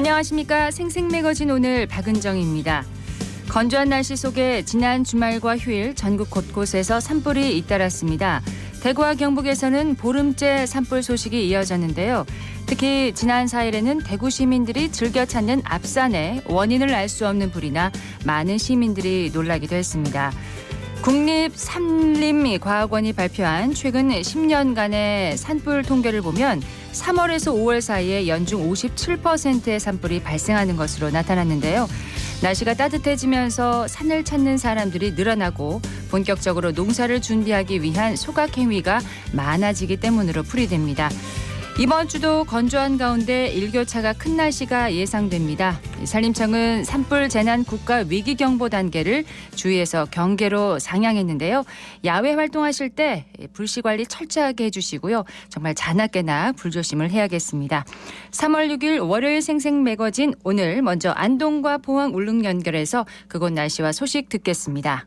안녕하십니까. 생생매거진 오늘 박은정입니다. 건조한 날씨 속에 지난 주말과 휴일 전국 곳곳에서 산불이 잇따랐습니다. 대구와 경북에서는 보름째 산불 소식이 이어졌는데요. 특히 지난 4일에는 대구 시민들이 즐겨 찾는 앞산에 원인을 알 수 없는 불이나 많은 시민들이 놀라기도 했습니다. 국립산림과학원이 발표한 최근 10년간의 산불 통계를 보면 3월에서 5월 사이에 연중 57%의 산불이 발생하는 것으로 나타났는데요. 날씨가 따뜻해지면서 산을 찾는 사람들이 늘어나고 본격적으로 농사를 준비하기 위한 소각행위가 많아지기 때문으로 풀이됩니다. 이번 주도 건조한 가운데 일교차가 큰 날씨가 예상됩니다. 산림청은 산불 재난 국가 위기경보 단계를 주의해서 경계로 상향했는데요. 야외 활동하실 때 불씨 관리 철저하게 해주시고요. 정말 자나깨나 불조심을 해야겠습니다. 3월 6일 월요일 생생매거진 오늘 먼저 안동과 포항 울릉 연결해서 그곳 날씨와 소식 듣겠습니다.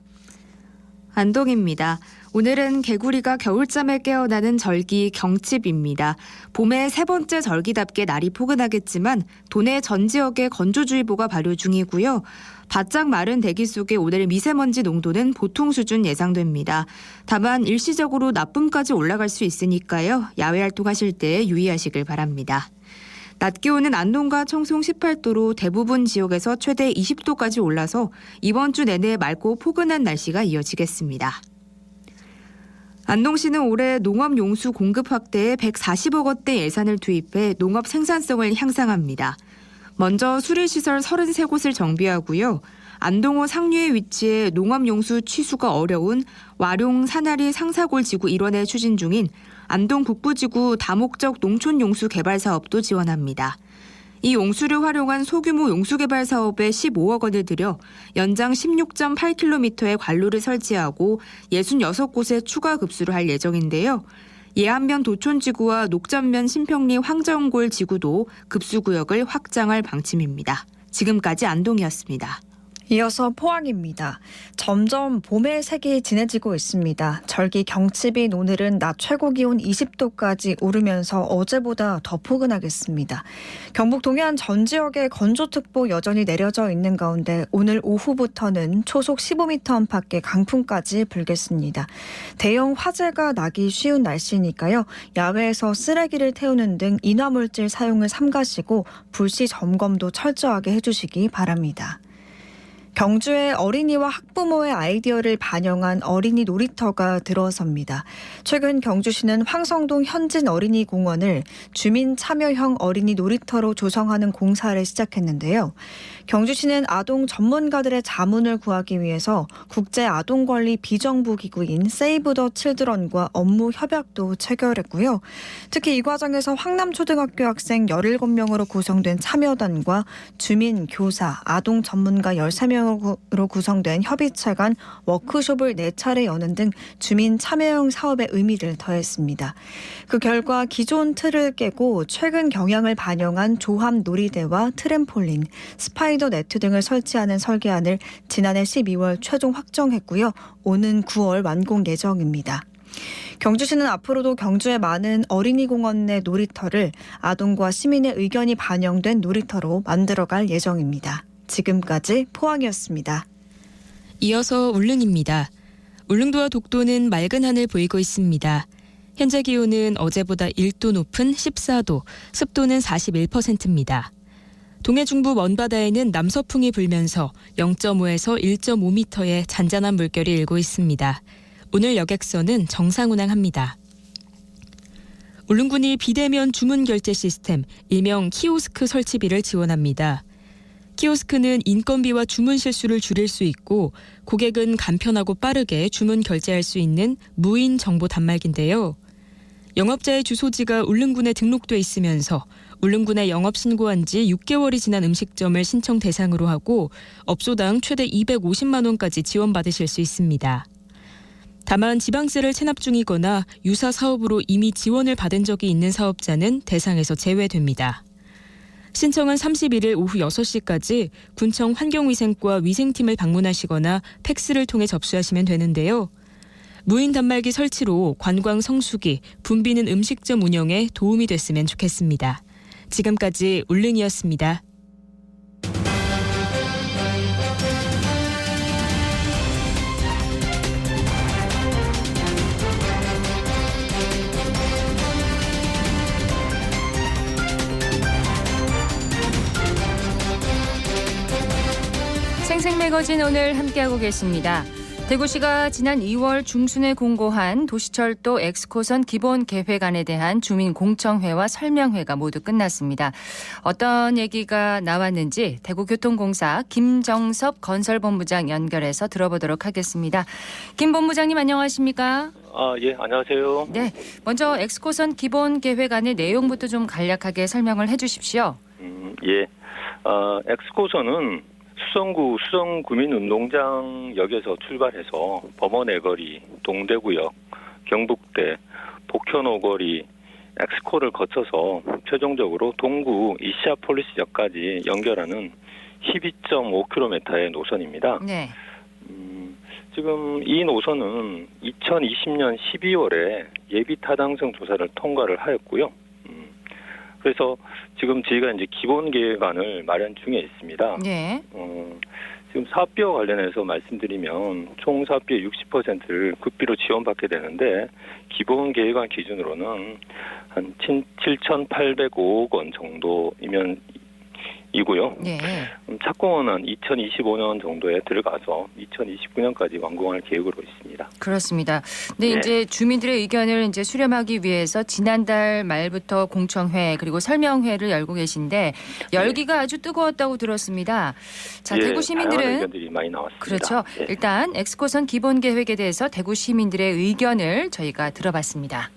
안동입니다. 오늘은 개구리가 겨울잠에 깨어나는 절기 경칩입니다. 봄의 세 번째 절기답게 날이 포근하겠지만 도내 전 지역에 건조주의보가 발효 중이고요. 바짝 마른 대기 속에 오늘 미세먼지 농도는 보통 수준 예상됩니다. 다만 일시적으로 나쁨까지 올라갈 수 있으니까요. 야외 활동하실 때 유의하시길 바랍니다. 낮 기온은 안동과 청송 18도로 대부분 지역에서 최대 20도까지 올라서 이번 주 내내 맑고 포근한 날씨가 이어지겠습니다. 안동시는 올해 농업용수 공급 확대에 140억 원대 예산을 투입해 농업 생산성을 향상합니다. 먼저 수리시설 33곳을 정비하고요. 안동호 상류에 위치해 농업용수 취수가 어려운 와룡 사나리 상사골 지구 일원에 추진 중인 안동 북부지구 다목적 농촌용수 개발 사업도 지원합니다. 이 용수를 활용한 소규모 용수 개발 사업에 15억 원을 들여 연장 16.8km의 관로를 설치하고 66곳에 추가 급수를 할 예정인데요. 예안면 도촌지구와 녹전면 신평리 황정골 지구도 급수구역을 확장할 방침입니다. 지금까지 안동이었습니다. 이어서 포항입니다. 점점 봄의 색이 진해지고 있습니다. 절기 경칩인 오늘은 낮 최고 기온 20도까지 오르면서 어제보다 더 포근하겠습니다. 경북 동해안 전 지역에 건조특보 여전히 내려져 있는 가운데 오늘 오후부터는 초속 15m 안팎의 강풍까지 불겠습니다. 대형 화재가 나기 쉬운 날씨니까요. 야외에서 쓰레기를 태우는 등 인화물질 사용을 삼가시고 불시 점검도 철저하게 해주시기 바랍니다. 경주에 어린이와 학부모의 아이디어를 반영한 어린이 놀이터가 들어섭니다. 최근 경주시는 황성동 현진 어린이공원을 주민 참여형 어린이 놀이터로 조성하는 공사를 시작했는데요. 경주시는 아동 전문가들의 자문을 구하기 위해서 국제 아동 권리 비정부 기구인 세이브 더 칠드런과 업무 협약도 체결했고요. 특히 이 과정에서 황남초등학교 학생 17명으로 구성된 참여단과 주민, 교사, 아동 전문가 13명으로 구성된 협의체 간 워크숍을 4차례 여는 등 주민 참여형 사업의 의미를 더했습니다. 그 결과 기존 틀을 깨고 최근 경향을 반영한 조합 놀이대와 트램폴린, 스파이더 네트 등을 설치하는 설계안을 지난해 12월 최종 확정했고요. 오는 9월 완공 예정입니다. 경주시는 앞으로도 경주의 많은 어린이 공원 내 놀이터를 아동과 시민의 의견이 반영된 놀이터로 만들어갈 예정입니다. 지금까지 포항이었습니다. 이어서 울릉입니다. 울릉도와 독도는 맑은 하늘 보이고 있습니다. 현재 기온은 어제보다 1도 높은 14도, 습도는 41%입니다. 동해 중부 먼바다에는 남서풍이 불면서 0.5에서 1.5m의 잔잔한 물결이 일고 있습니다. 오늘 여객선은 정상 운항합니다. 울릉군이 비대면 주문 결제 시스템, 일명 키오스크 설치비를 지원합니다. 키오스크는 인건비와 주문 실수를 줄일 수 있고 고객은 간편하고 빠르게 주문 결제할 수 있는 무인 정보 단말기인데요. 영업자의 주소지가 울릉군에 등록돼 있으면서 울릉군에 영업 신고한 지 6개월이 지난 음식점을 신청 대상으로 하고 업소당 최대 250만 원까지 지원받으실 수 있습니다. 다만 지방세를 체납 중이거나 유사 사업으로 이미 지원을 받은 적이 있는 사업자는 대상에서 제외됩니다. 신청은 31일 오후 6시까지 군청 환경위생과 위생팀을 방문하시거나 팩스를 통해 접수하시면 되는데요. 무인 단말기 설치로 관광 성수기, 붐비는 음식점 운영에 도움이 됐으면 좋겠습니다. 지금까지 울릉이었습니다. 생생매거진 오늘 함께하고 계십니다. 대구시가 지난 2월 중순에 공고한 도시철도 엑스코선 기본계획안에 대한 주민공청회와 설명회가 모두 끝났습니다. 어떤 얘기가 나왔는지 대구교통공사 김정섭 건설본부장 연결해서 들어보도록 하겠습니다. 김 본부장님 안녕하십니까? 예, 안녕하세요. 네, 먼저 엑스코선 기본계획안의 내용부터 좀 간략하게 설명을 해주십시오. 예. 엑스코선은 수성구 수성구민운동장역에서 출발해서 범어내거리, 동대구역, 경북대, 복현오거리, 엑스코를 거쳐서 최종적으로 동구 이시아폴리스역까지 연결하는 12.5km의 노선입니다. 네. 지금 이 노선은 2020년 12월에 예비 타당성 조사를 통과를 하였고요. 그래서 지금 저희가 이제 기본 계획안을 마련 중에 있습니다. 네. 지금 사업비와 관련해서 말씀드리면 총 사업비의 60%를 국비로 지원받게 되는데 기본 계획안 기준으로는 한 7,805억 원 정도이면 이고요. 네. 착공은 2025년 정도에 들어가서 2029년까지 완공할 계획으로 있습니다. 그렇습니다. 근데 네. 이제 주민들의 의견을 이제 수렴하기 위해서 지난달 말부터 공청회 그리고 설명회를 열고 계신데 열기가 아주 뜨거웠다고 들었습니다. 자, 예, 대구 다양한 시민들은 의견들이 많이 나왔습니다. 그렇죠. 예. 일단 엑스코선 기본 계획에 대해서 대구 시민들의 의견을 저희가 들어봤습니다.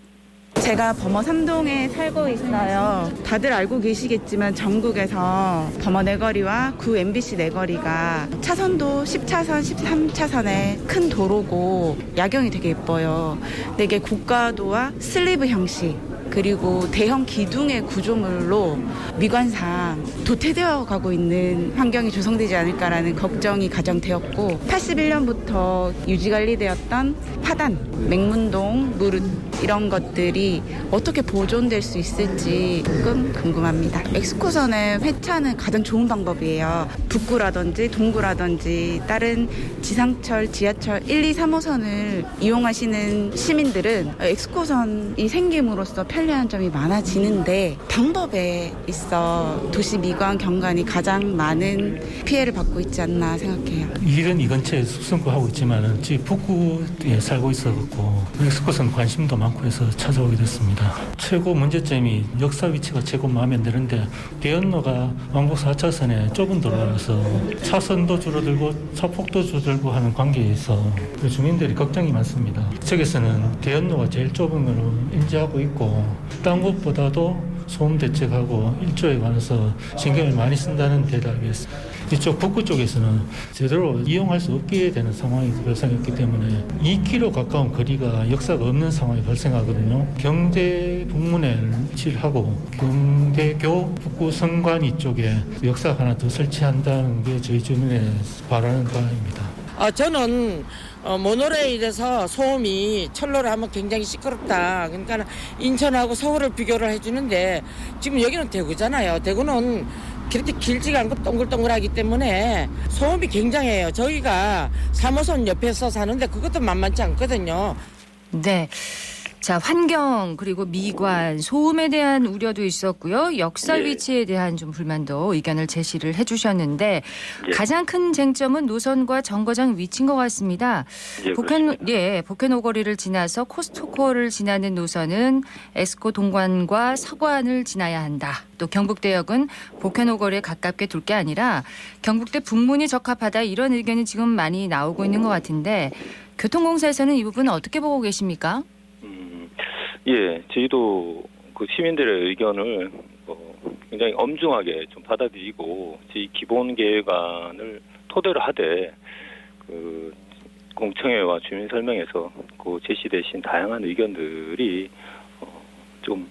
제가 범어 3동에 살고 있어요. 다들 알고 계시겠지만 전국에서 범어 내거리와 구 MBC 내거리가 차선도 10차선, 13차선의 큰 도로고 야경이 되게 예뻐요. 근데 이게 고가도와 슬리브 형식 그리고 대형 기둥의 구조물로 미관상 도태되어 가고 있는 환경이 조성되지 않을까라는 걱정이 가장 되었고 81년부터 유지관리되었던 파단, 맹문동, 무릇 이런 것들이 어떻게 보존될 수 있을지 조금 궁금합니다. 엑스코선의 회차는 가장 좋은 방법이에요. 북구라든지 동구라든지 다른 지상철, 지하철 1, 2, 3호선을 이용하시는 시민들은 엑스코선이 생김으로써 편리한 점이 많아지는데 방법에 있어 도시 미관 경관이 가장 많은 피해를 받고 있지 않나 생각해요. 일은 이 근처에 숲성구 하고 있지만 지금 북구에 살고 있어갖고 엑스코선 관심도 많고 해서 찾아오게 됐습니다. 최고 문제점이 역사 위치가 최고 마음에 드는데 대연로가 왕복 4차선에 좁은 도로라서 차선도 줄어들고 차폭도 줄어들고 하는 관계에서 주민들이 걱정이 많습니다. 측에서는 대연로가 제일 좁은 걸로 인지하고 있고 딴 곳보다도 소음 대책하고 일조에 관해서 신경을 많이 쓴다는 대답이었습니다. 이쪽 북구 쪽에서는 제대로 이용할 수 없게 되는 상황이 발생했기 때문에 2km 가까운 거리가 역사가 없는 상황이 발생하거든요. 경대 북문에 칠하고 경대교 북구 선관위 쪽에 역사가 하나 더 설치한다는 게 저희 주민의 바라는 바입니다. 저는 모노레일에서 소음이 철로를 하면 굉장히 시끄럽다. 그러니까 인천하고 서울을 비교를 해주는데 지금 여기는 대구잖아요. 대구는 그렇게 길지가 않고 동글동글하기 때문에 소음이 굉장해요. 저희가 3호선 옆에서 사는데 그것도 만만치 않거든요. 네. 자, 환경 그리고 미관, 소음에 대한 우려도 있었고요. 역사 예. 위치에 대한 좀 불만도 의견을 제시를 해주셨는데 예. 가장 큰 쟁점은 노선과 정거장 위치인 것 같습니다. 예, 그렇습니다. 복현오거리를 지나서 코스트코를 지나는 노선은 엑스코 동관과 서관을 지나야 한다. 또 경북대역은 복현오거리에 가깝게 둘 게 아니라 경북대 북문이 적합하다 이런 의견이 지금 많이 나오고 있는 것 같은데 교통공사에서는 이 부분은 어떻게 보고 계십니까? 예, 저희도 그 시민들의 의견을 굉장히 엄중하게 좀 받아들이고 저희 기본 계획안을 토대로 하되 그 공청회와 주민 설명에서 그 제시되신 다양한 의견들이 좀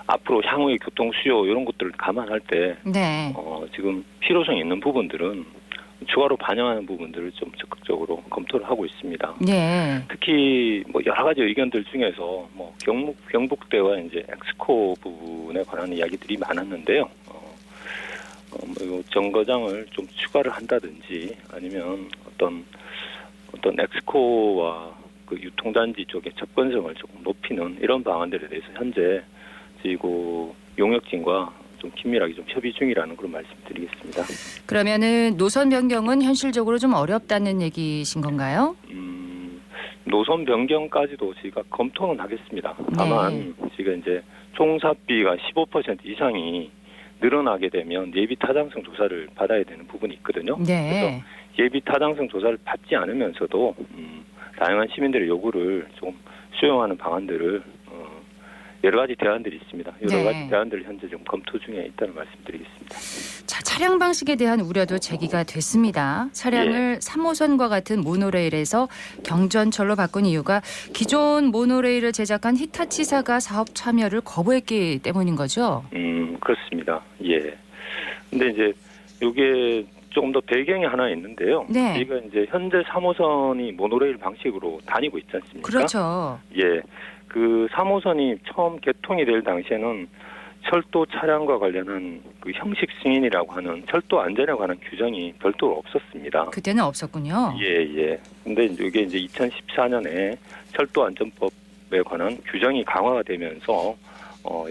앞으로 향후의 교통 수요 이런 것들을 감안할 때 네. 지금 필요성이 있는 부분들은 추가로 반영하는 부분들을 좀 적극적으로 검토를 하고 있습니다. 네. 특히 뭐 여러 가지 의견들 중에서 뭐 경북대와 이제 엑스코 부분에 관한 이야기들이 많았는데요. 뭐 정거장을 좀 추가를 한다든지 아니면 어떤 엑스코와 그 유통단지 쪽의 접근성을 조금 높이는 이런 방안들에 대해서 현재 저희 용역진과 좀 긴밀하게 좀 협의 중이라는 그런 말씀드리겠습니다. 그러면은 노선 변경은 현실적으로 좀 어렵다는 얘기신 건가요? 노선 변경까지도 저희가 검토는 하겠습니다. 다만 지금 이제 총사비가 15% 이상이 늘어나게 되면 예비 타당성 조사를 받아야 되는 부분이 있거든요. 네. 그래서 예비 타당성 조사를 받지 않으면서도 다양한 시민들의 요구를 좀 수용하는 방안들을 여러 가지 대안들이 있습니다. 여러 가지 대안들을 현재 좀 검토 중에 있다는 말씀드리겠습니다. 자, 차량 방식에 대한 우려도 제기가 됐습니다. 차량을 3호선과 같은 모노레일에서 경전철로 바꾼 이유가 기존 모노레일을 제작한 히타치사가 사업 참여를 거부했기 때문인 거죠? 그렇습니다. 예. 근데 이제 이게 조금 더 배경이 하나 있는데요. 네. 저희가 이제 현재 3호선이 모노레일 방식으로 다니고 있지 않습니까? 그렇죠. 예. 그 3호선이 처음 개통이 될 당시에는 철도 차량과 관련한 그 형식 승인이라고 하는 철도 안전에 관한 규정이 별도로 없었습니다. 그때는 없었군요. 예. 근데 이게 이제 2014년에 철도 안전법에 관한 규정이 강화가 되면서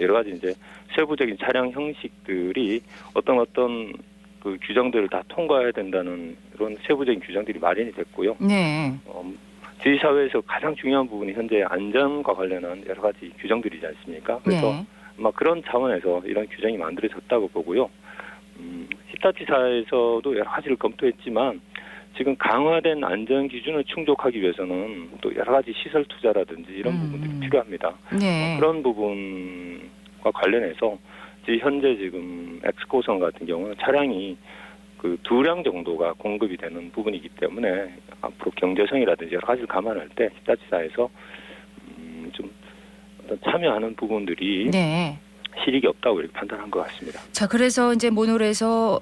여러 가지 이제 세부적인 차량 형식들이 어떤 그 규정들을 다 통과해야 된다는 이런 세부적인 규정들이 마련이 됐고요. 네. 저희 사회에서 가장 중요한 부분이 현재 안전과 관련한 여러 가지 규정들이지 않습니까? 그래서 아마 그런 차원에서 이런 규정이 만들어졌다고 보고요. 히타치사에서도 여러 가지를 검토했지만 지금 강화된 안전 기준을 충족하기 위해서는 또 여러 가지 시설 투자라든지 이런 부분들이 필요합니다. 네. 그런 부분과 관련해서 현재 지금 엑스코선 같은 경우는 차량이 그 2량 정도가 공급이 되는 부분이기 때문에 앞으로 경제성이라든지 여러 가지를 감안할 때 히타치사에서 좀 어떤 참여하는 부분들이 실익이 없다고 이렇게 판단한 것 같습니다. 자, 그래서 이제 모노레일에서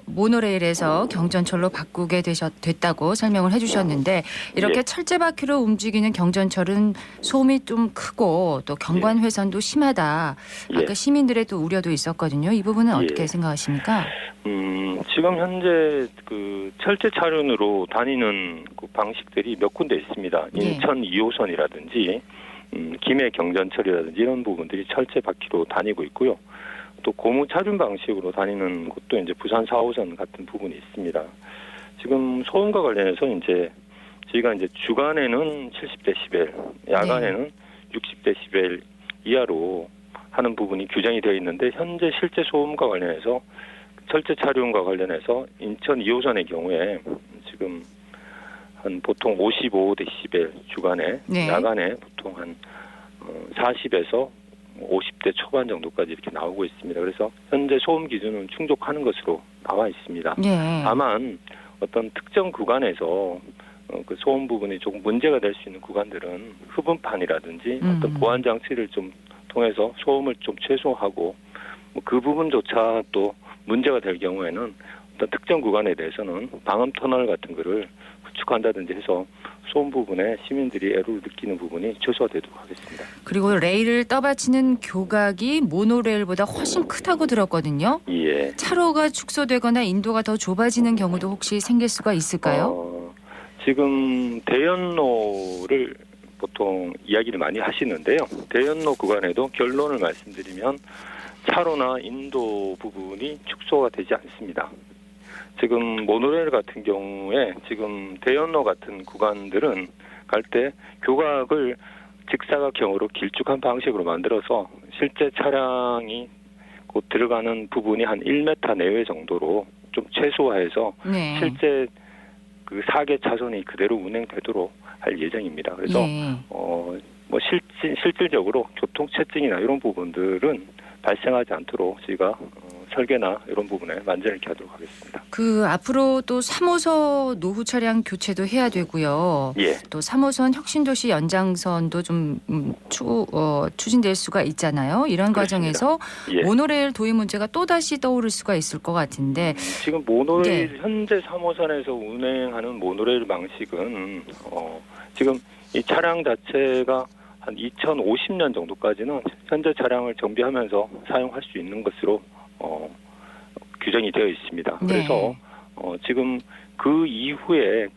경전철로 바꾸게 됐다고 설명을 해주셨는데 이렇게 철제 바퀴로 움직이는 경전철은 소음이 좀 크고 또 경관 훼손도 심하다. 아까 시민들의 또 우려도 있었거든요. 이 부분은 어떻게 생각하십니까? 지금 현재 그 철제 차륜으로 다니는 그 방식들이 몇 군데 있습니다. 인천 2호선이라든지 김해 경전철이라든지 이런 부분들이 철제 바퀴로 다니고 있고요. 또 고무 차륜 방식으로 다니는 곳도 이제 부산 4호선 같은 부분이 있습니다. 지금 소음과 관련해서 이제 저희가 이제 주간에는 70데시벨, 야간에는 60데시벨 이하로 하는 부분이 규정이 되어 있는데 현재 실제 소음과 관련해서 철제 차륜과 관련해서 인천 2호선의 경우에 지금 한 보통 55데시벨 주간에 야간에 보통 한 40에서 50대 초반 정도까지 이렇게 나오고 있습니다. 그래서 현재 소음 기준은 충족하는 것으로 나와 있습니다. 다만 어떤 특정 구간에서 그 소음 부분이 조금 문제가 될 수 있는 구간들은 흡음판이라든지 어떤 보안 장치를 좀 통해서 소음을 좀 최소화하고 그 부분조차 또 문제가 될 경우에는 어떤 특정 구간에 대해서는 방음 터널 같은 거를 구축한다든지 해서 소음 부분에 시민들이 애로를 느끼는 부분이 최소화되도록 하겠습니다. 그리고 레일을 떠받치는 교각이 모노레일보다 훨씬 크다고 들었거든요. 예. 차로가 축소되거나 인도가 더 좁아지는 경우도 혹시 생길 수가 있을까요? 지금 대연로를 보통 이야기를 많이 하시는데요. 대연로 구간에도 결론을 말씀드리면 차로나 인도 부분이 축소가 되지 않습니다. 지금 모노레일 같은 경우에 지금 대연로 같은 구간들은 갈 때 교각을 직사각형으로 길쭉한 방식으로 만들어서 실제 차량이 곧 들어가는 부분이 한 1m 내외 정도로 좀 최소화해서 실제 그 4개 차선이 그대로 운행되도록 할 예정입니다. 그래서 뭐 실질적으로 교통체증이나 이런 부분들은 발생하지 않도록 저희가 설계나 이런 부분에 만전을 있게 하도록 하겠습니다. 그 앞으로 또 3호선 노후 차량 교체도 해야 되고요. 또 3호선 혁신도시 연장선도 좀 추진될 수가 있잖아요. 이런 과정에서 모노레일 도입 문제가 또다시 떠오를 수가 있을 것 같은데 지금 모노레일 현재 3호선에서 운행하는 모노레일 방식은 지금 이 차량 자체가 한 2050년 정도까지는 현재 차량을 정비하면서 사용할 수 있는 것으로 규정이 되어 있습니다. 그래서 지금 그 이후에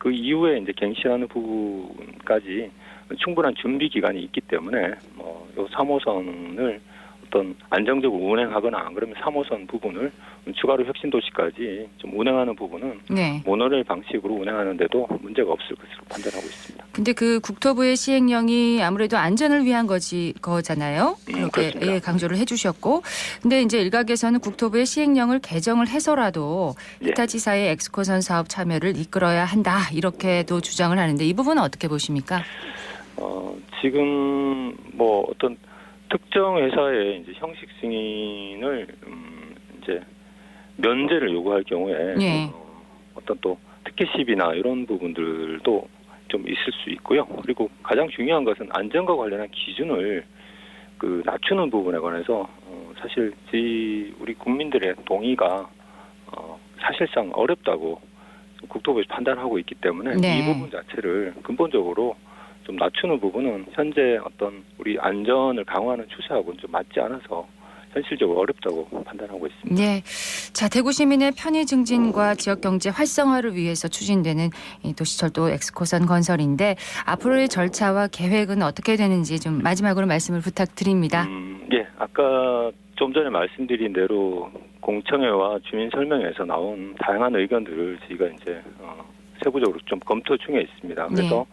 이제 갱신하는 부분까지 충분한 준비 기간이 있기 때문에 요 3호선을 어떤 안정적으로 운행하거나 안 그러면 3호선 부분을 추가로 혁신도시까지 좀 운행하는 부분은 네. 모노레일 방식으로 운행하는데도 문제가 없을 것으로 판단하고 있습니다. 근데 그 국토부의 시행령이 아무래도 안전을 위한 거잖아요. 그렇게 그렇습니다. 강조를 해주셨고, 근데 이제 일각에서는 국토부의 시행령을 개정을 해서라도 예. 이타지사의 엑스코선 사업 참여를 이끌어야 한다 이렇게도 주장을 하는데 이 부분은 어떻게 보십니까? 지금 뭐 어떤 특정 회사의 이제 형식 승인을 이제 면제를 요구할 경우에 예. 어떤 또 특혜시비나 이런 부분들도 좀 있을 수 있고요. 그리고 가장 중요한 것은 안전과 관련한 기준을 낮추는 부분에 관해서 사실 우리 국민들의 동의가 사실상 어렵다고 국토부에서 판단하고 있기 때문에 네. 이 부분 자체를 근본적으로 좀 낮추는 부분은 현재 어떤 우리 안전을 강화하는 추세하고는 좀 맞지 않아서 현실적으로 어렵다고 판단하고 있습니다. 네. 자, 대구 시민의 편의 증진과 지역 경제 활성화를 위해서 추진되는 이 도시철도 엑스코선 건설인데 앞으로의 절차와 계획은 어떻게 되는지 좀 마지막으로 말씀을 부탁드립니다. 예, 아까 좀 전에 말씀드린 대로 공청회와 주민 설명회에서 나온 다양한 의견들을 저희가 이제 세부적으로 좀 검토 중에 있습니다. 그래서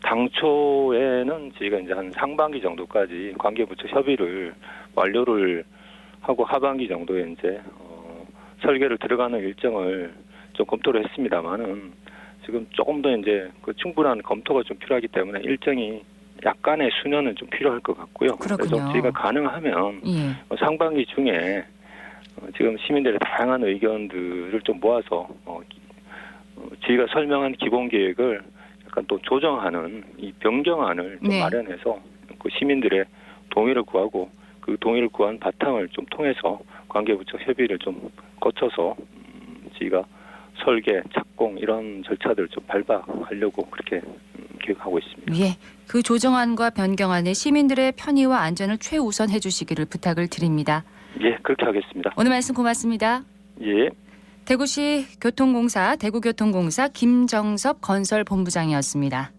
당초에는 저희가 이제 한 상반기 정도까지 관계부처 협의를 완료를 하고 하반기 정도에 이제 설계를 들어가는 일정을 좀 검토를 했습니다만은 지금 조금 더 이제 충분한 검토가 좀 필요하기 때문에 일정이 약간의 수년은 좀 필요할 것 같고요. 그렇군요. 그래서 저희가 가능하면 예. 상반기 중에 지금 시민들의 다양한 의견들을 좀 모아서 저희가 설명한 기본 계획을 약간 또 조정하는 이 변경안을 좀 네. 마련해서 그 시민들의 동의를 구하고 그 동의를 구한 바탕을 좀 통해서 관계부처 협의를 좀 거쳐서 저희가 설계, 착공 이런 절차들을 좀 밟아가려고 그렇게 계획하고 있습니다. 예. 그 조정안과 변경안에 시민들의 편의와 안전을 최우선해 주시기를 부탁을 드립니다. 예, 그렇게 하겠습니다. 오늘 말씀 고맙습니다. 예. 대구시 교통공사 대구교통공사 김정섭 건설본부장이었습니다.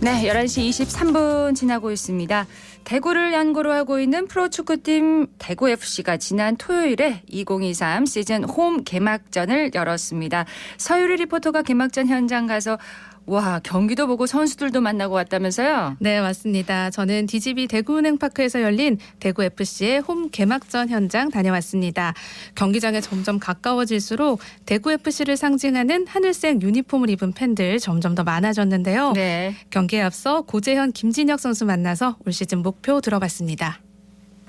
네, 11시 23분 지나고 있습니다. 대구를 연고로 하고 있는 프로축구팀 대구FC가 지난 토요일에 2023 시즌 홈 개막전을 열었습니다. 서유리 리포터가 개막전 현장 가서 와, 경기도 보고 선수들도 만나고 왔다면서요? 네, 맞습니다. 저는 DGB 대구은행파크에서 열린 대구FC의 홈 개막전 현장 다녀왔습니다. 경기장에 점점 가까워질수록 대구FC를 상징하는 하늘색 유니폼을 입은 팬들 점점 더 많아졌는데요. 네. 경기에 앞서 고재현, 김진혁 선수 만나서 올 시즌 목표 들어봤습니다.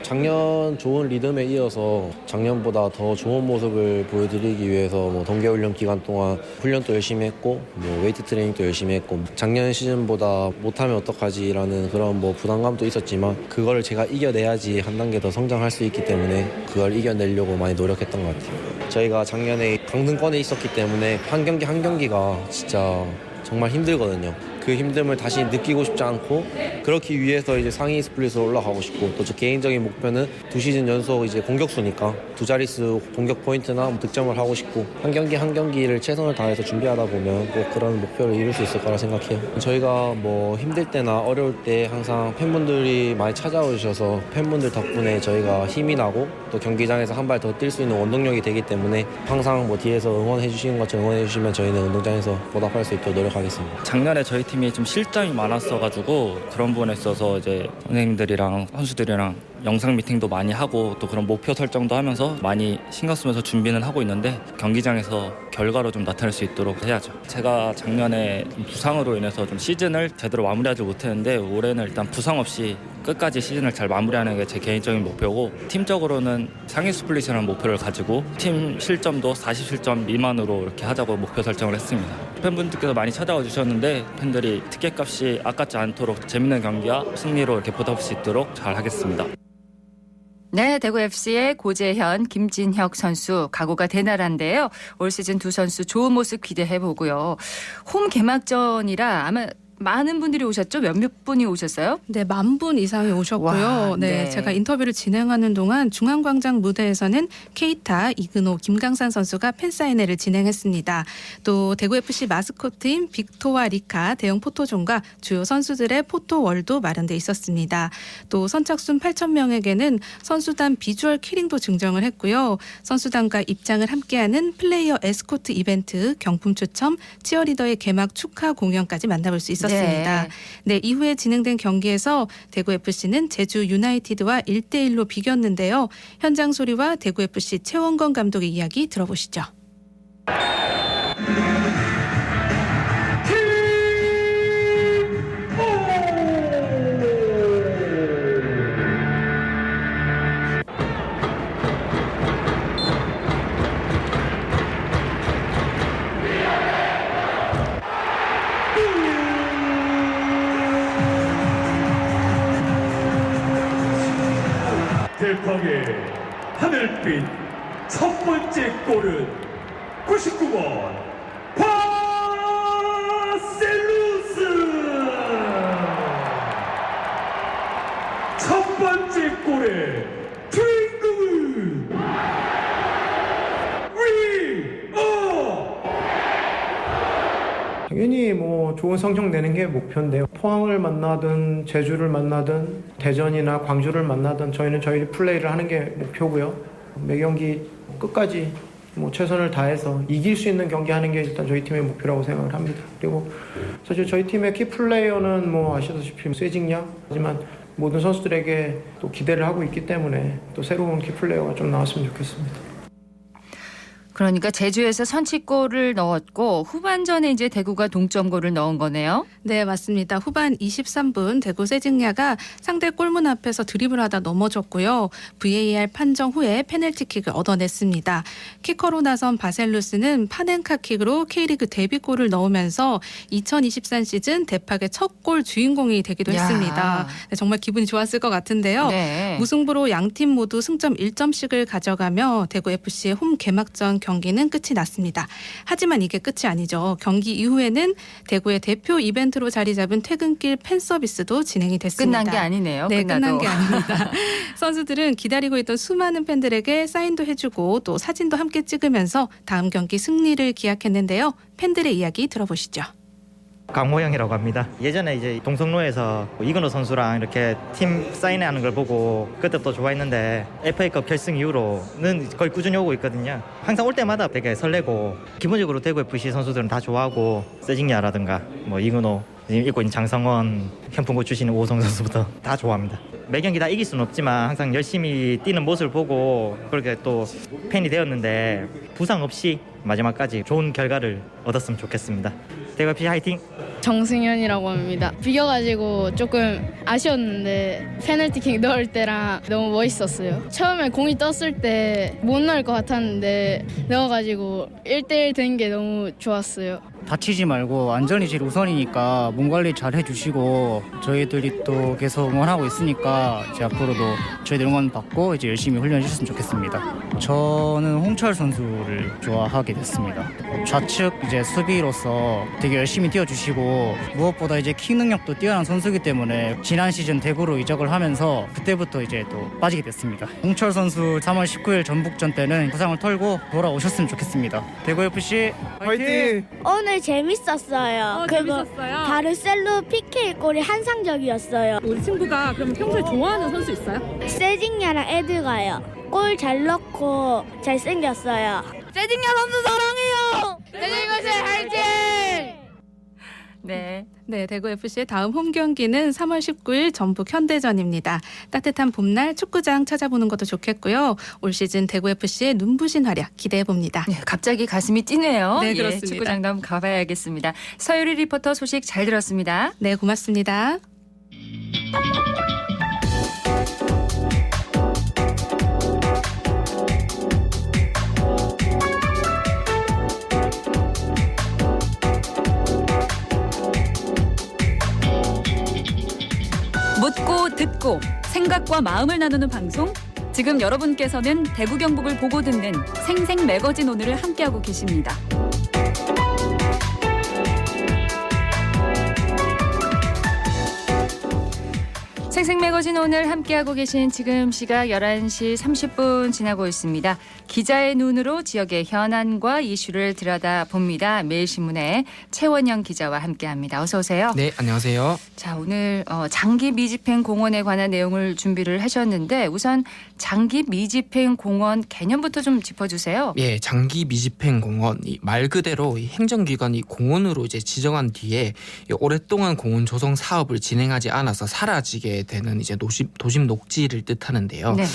작년 좋은 리듬에 이어서 작년보다 더 좋은 모습을 보여드리기 위해서 뭐 동계훈련 기간 동안 훈련도 열심히 했고 뭐 웨이트 트레이닝도 열심히 했고 작년 시즌보다 못하면 어떡하지라는 그런 뭐 부담감도 있었지만 그걸 제가 이겨내야지 한 단계 더 성장할 수 있기 때문에 그걸 이겨내려고 많이 노력했던 것 같아요. 저희가 작년에 강등권에 있었기 때문에 한 경기 한 경기가 진짜 정말 힘들거든요. 그 힘듦을 다시 느끼고 싶지 않고 그렇기 위해서 이제 상위 스플릿으로 올라가고 싶고 또 저 개인적인 목표는 2시즌 연속 이제 공격수니까 두 자릿수 공격 포인트나 득점을 하고 싶고 한 경기 한 경기를 최선을 다해서 준비하다 보면 꼭 그런 목표를 이룰 수 있을 거라 생각해요. 저희가 뭐 힘들 때나 어려울 때 항상 팬분들이 많이 찾아오셔서 팬분들 덕분에 저희가 힘이 나고 또 경기장에서 한 발 더 뛸 수 있는 원동력이 되기 때문에 항상 뭐 뒤에서 응원해 주시는 것처럼 응원해 주시면 저희는 운동장에서 보답할 수 있도록 노력하겠습니다. 작년에 저희 팀이 좀 실점이 많았어가지고 그런 부분에 있어서 이제 선생님들이랑 선수들이랑 영상 미팅도 많이 하고 또 그런 목표 설정도 하면서 많이 신경 쓰면서 준비는 하고 있는데 경기장에서 결과로 좀 나타낼 수 있도록 해야죠. 제가 작년에 부상으로 인해서 좀 시즌을 제대로 마무리하지 못했는데 올해는 일단 부상 없이 끝까지 시즌을 잘 마무리하는 게 제 개인적인 목표고 팀적으로는 상위 스플릿이라는 목표를 가지고 팀 실점도 40실점 미만으로 이렇게 하자고 목표 설정을 했습니다. 팬분들께서 많이 찾아와 주셨는데 팬들이 티켓값이 아깝지 않도록 재밌는 경기와 승리로 이렇게 보답할 수 있도록 잘 하겠습니다. 네, 대구FC의 고재현, 김진혁 선수 각오가 대단한데요. 올 시즌 두 선수 좋은 모습 기대해보고요. 홈 개막전이라 아마 많은 분들이 오셨죠? 몇몇 분이 오셨어요? 네, 10,000분 이상이 오셨고요. 와, 네, 네. 제가 인터뷰를 진행하는 동안 중앙광장 무대에서는 케이타, 이근호, 김강산 선수가 팬사인회를 진행했습니다. 또 대구FC 마스코트인 빅토와 리카 대형 포토존과 주요 선수들의 포토월도 마련돼 있었습니다. 또 선착순 8,000명에게는 선수단 비주얼 키링도 증정을 했고요. 선수단과 입장을 함께하는 플레이어 에스코트 이벤트, 경품 추첨, 치어리더의 개막 축하 공연까지 만나볼 수 있었습니다. 네, 이후에 진행된 경기에서 대구FC는 제주 유나이티드와 1대1로 비겼는데요. 현장 소리와 대구FC 최원건 감독의 이야기 들어보시죠. 델팡의 하늘빛 첫 번째 골은 99번 바셀루스. 첫 번째 골의 주인공은 당연히 뭐 좋은 성적 내는 게 목표인데요. 포항을 만나든 제주를 만나든 대전이나 광주를 만나든 저희는 저희 플레이를 하는 게 목표고요. 매 경기 끝까지 뭐 최선을 다해서 이길 수 있는 경기 하는 게 일단 저희 팀의 목표라고 생각을 합니다. 그리고 사실 저희 팀의 키 플레이어는 뭐 아시다시피 세징야 하지만 모든 선수들에게 또 기대를 하고 있기 때문에 또 새로운 키 플레이어가 좀 나왔으면 좋겠습니다. 그러니까 제주에서 선취골을 넣었고 후반전에 이제 대구가 동점골을 넣은 거네요. 네, 맞습니다. 후반 23분 대구 세징야가 상대 골문 앞에서 드리블하다 넘어졌고요. VAR 판정 후에 페널티킥을 얻어냈습니다. 키커로 나선 바셀루스는 파넨카킥으로 K리그 데뷔골을 넣으면서 2023 시즌 대팍의 첫 골 주인공이 되기도 했습니다. 네, 정말 기분이 좋았을 것 같은데요. 네. 무승부로 양팀 모두 승점 1점씩을 가져가며 대구FC의 홈 개막전 경기는 끝이 났습니다. 하지만 이게 끝이 아니죠. 경기 이후에는 대구의 대표 이벤트로 자리 잡은 퇴근길 팬 서비스도 진행이 됐습니다. 끝난 게 아니네요. 네, 끝나도. 끝난 게 아닙니다. 선수들은 기다리고 있던 수많은 팬들에게 사인도 해주고 또 사진도 함께 찍으면서 다음 경기 승리를 기약했는데요. 팬들의 이야기 들어보시죠. 강호영이라고 합니다. 예전에 이제 동성로에서 이근호 선수랑 이렇게 팀 사인회하는 걸 보고 그때부터 좋아했는데 FA컵 결승 이후로는 거의 꾸준히 오고 있거든요. 항상 올 때마다 되게 설레고 기본적으로 대구FC 선수들은 다 좋아하고 세징야라든가 뭐 이근호 입고 있는 장성원, 현풍고 출신 오호성 선수부터 다 좋아합니다. 매 경기 다 이길 수는 없지만 항상 열심히 뛰는 모습을 보고 그렇게 또 팬이 되었는데 부상 없이 마지막까지 좋은 결과를 얻었으면 좋겠습니다. 대구FC 화이팅! 정승현이라고 합니다. 비겨가지고 조금 아쉬웠는데 페널티킥 넣을 때랑 너무 멋있었어요. 처음에 공이 떴을 때 못 넣을 것 같았는데 넣어가지고 1대1 된 게 너무 좋았어요. 다치지 말고 안전이 제일 우선이니까 몸 관리 잘 해주시고 저희들이 또 계속 응원하고 있으니까 이제 앞으로도 저희들 응원 받고 이제 열심히 훈련해 주셨으면 좋겠습니다. 저는 홍철 선수를 좋아하게 됐습니다. 좌측 이제 수비로서 되게 열심히 뛰어주시고 무엇보다 이제 킥 능력도 뛰어난 선수이기 때문에 지난 시즌 대구로 이적을 하면서 그때부터 이제 또 빠지게 됐습니다. 홍철 선수 3월 19일 전북전 때는 부상을 털고 돌아오셨으면 좋겠습니다. 대구FC 화이팅! 오늘 재밌었어요. 재밌었어요? 바르셀로 PK 골이 환상적이었어요. 우리 친구가 그럼 평소에 좋아하는 선수 있어요? 세징야랑 에드가요. 골 잘 넣고 잘생겼어요. 세징야 선수 사랑해요. 대구FC 화이팅! 네, 대구FC의 다음 홈 경기는 3월 19일 전북 현대전입니다. 따뜻한 봄날 축구장 찾아보는 것도 좋겠고요. 올 시즌 대구FC의 눈부신 활약 기대해봅니다. 네, 갑자기 가슴이 뛰네요. 네, 그렇습니다. 축구장도 한번 가봐야겠습니다. 서유리 리포터 소식 잘 들었습니다. 네, 고맙습니다. 묻고 듣고 생각과 마음을 나누는 방송. 지금 여러분께서는 대구 경북을 보고 듣는 생생 매거진 오늘을 함께하고 계십니다. 생생매거진 오늘 함께하고 계신 지금 시각 11시 30분 지나고 있습니다. 기자의 눈으로 지역의 현안과 이슈를 들여다봅니다. 매일신문의 최원영 기자와 함께합니다. 어서 오세요. 네, 안녕하세요. 자, 오늘 장기 미집행 공원에 관한 내용을 준비를 하셨는데 우선 장기 미집행 공원 개념부터 좀 짚어주세요. 예, 장기 미집행 공원 말 그대로 이 행정기관이 공원으로 이제 지정한 뒤에 오랫동안 공원 조성 사업을 진행하지 않아서 사라지게 되는 이제 도심 녹지를 뜻하는데요. 네.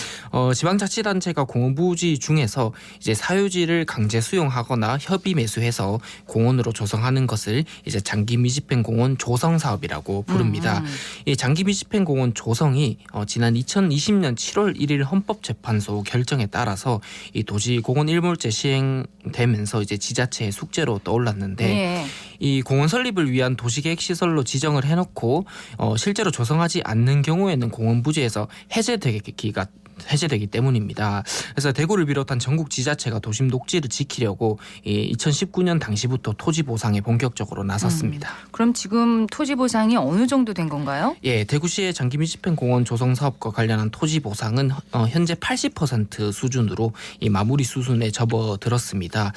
지방자치단체가 공원 부지 중에서 이제 사유지를 강제 수용하거나 협의 매수해서 공원으로 조성하는 것을 이제 장기 미집행 공원 조성 사업이라고 부릅니다. 이 장기 미집행 공원 조성이 지난 2020년 7월 1일 헌법재판소 결정에 따라서 이 도시공원 일몰제 시행되면서 이제 지자체의 숙제로 떠올랐는데 네. 이 공원 설립을 위한 도시계획 시설로 지정을 해놓고 실제로 조성하지 않는 경우에는 공원 부지에서 해제되기 때문입니다. 그래서 대구를 비롯한 전국 지자체가 도심 녹지를 지키려고 2019년 당시부터 토지 보상에 본격적으로 나섰습니다. 그럼 지금 토지 보상이 어느 정도 된 건가요? 예, 대구시의 장기 미집행 공원 조성 사업과 관련한 토지 보상은 현재 80% 수준으로 이 마무리 수순에 접어들었습니다.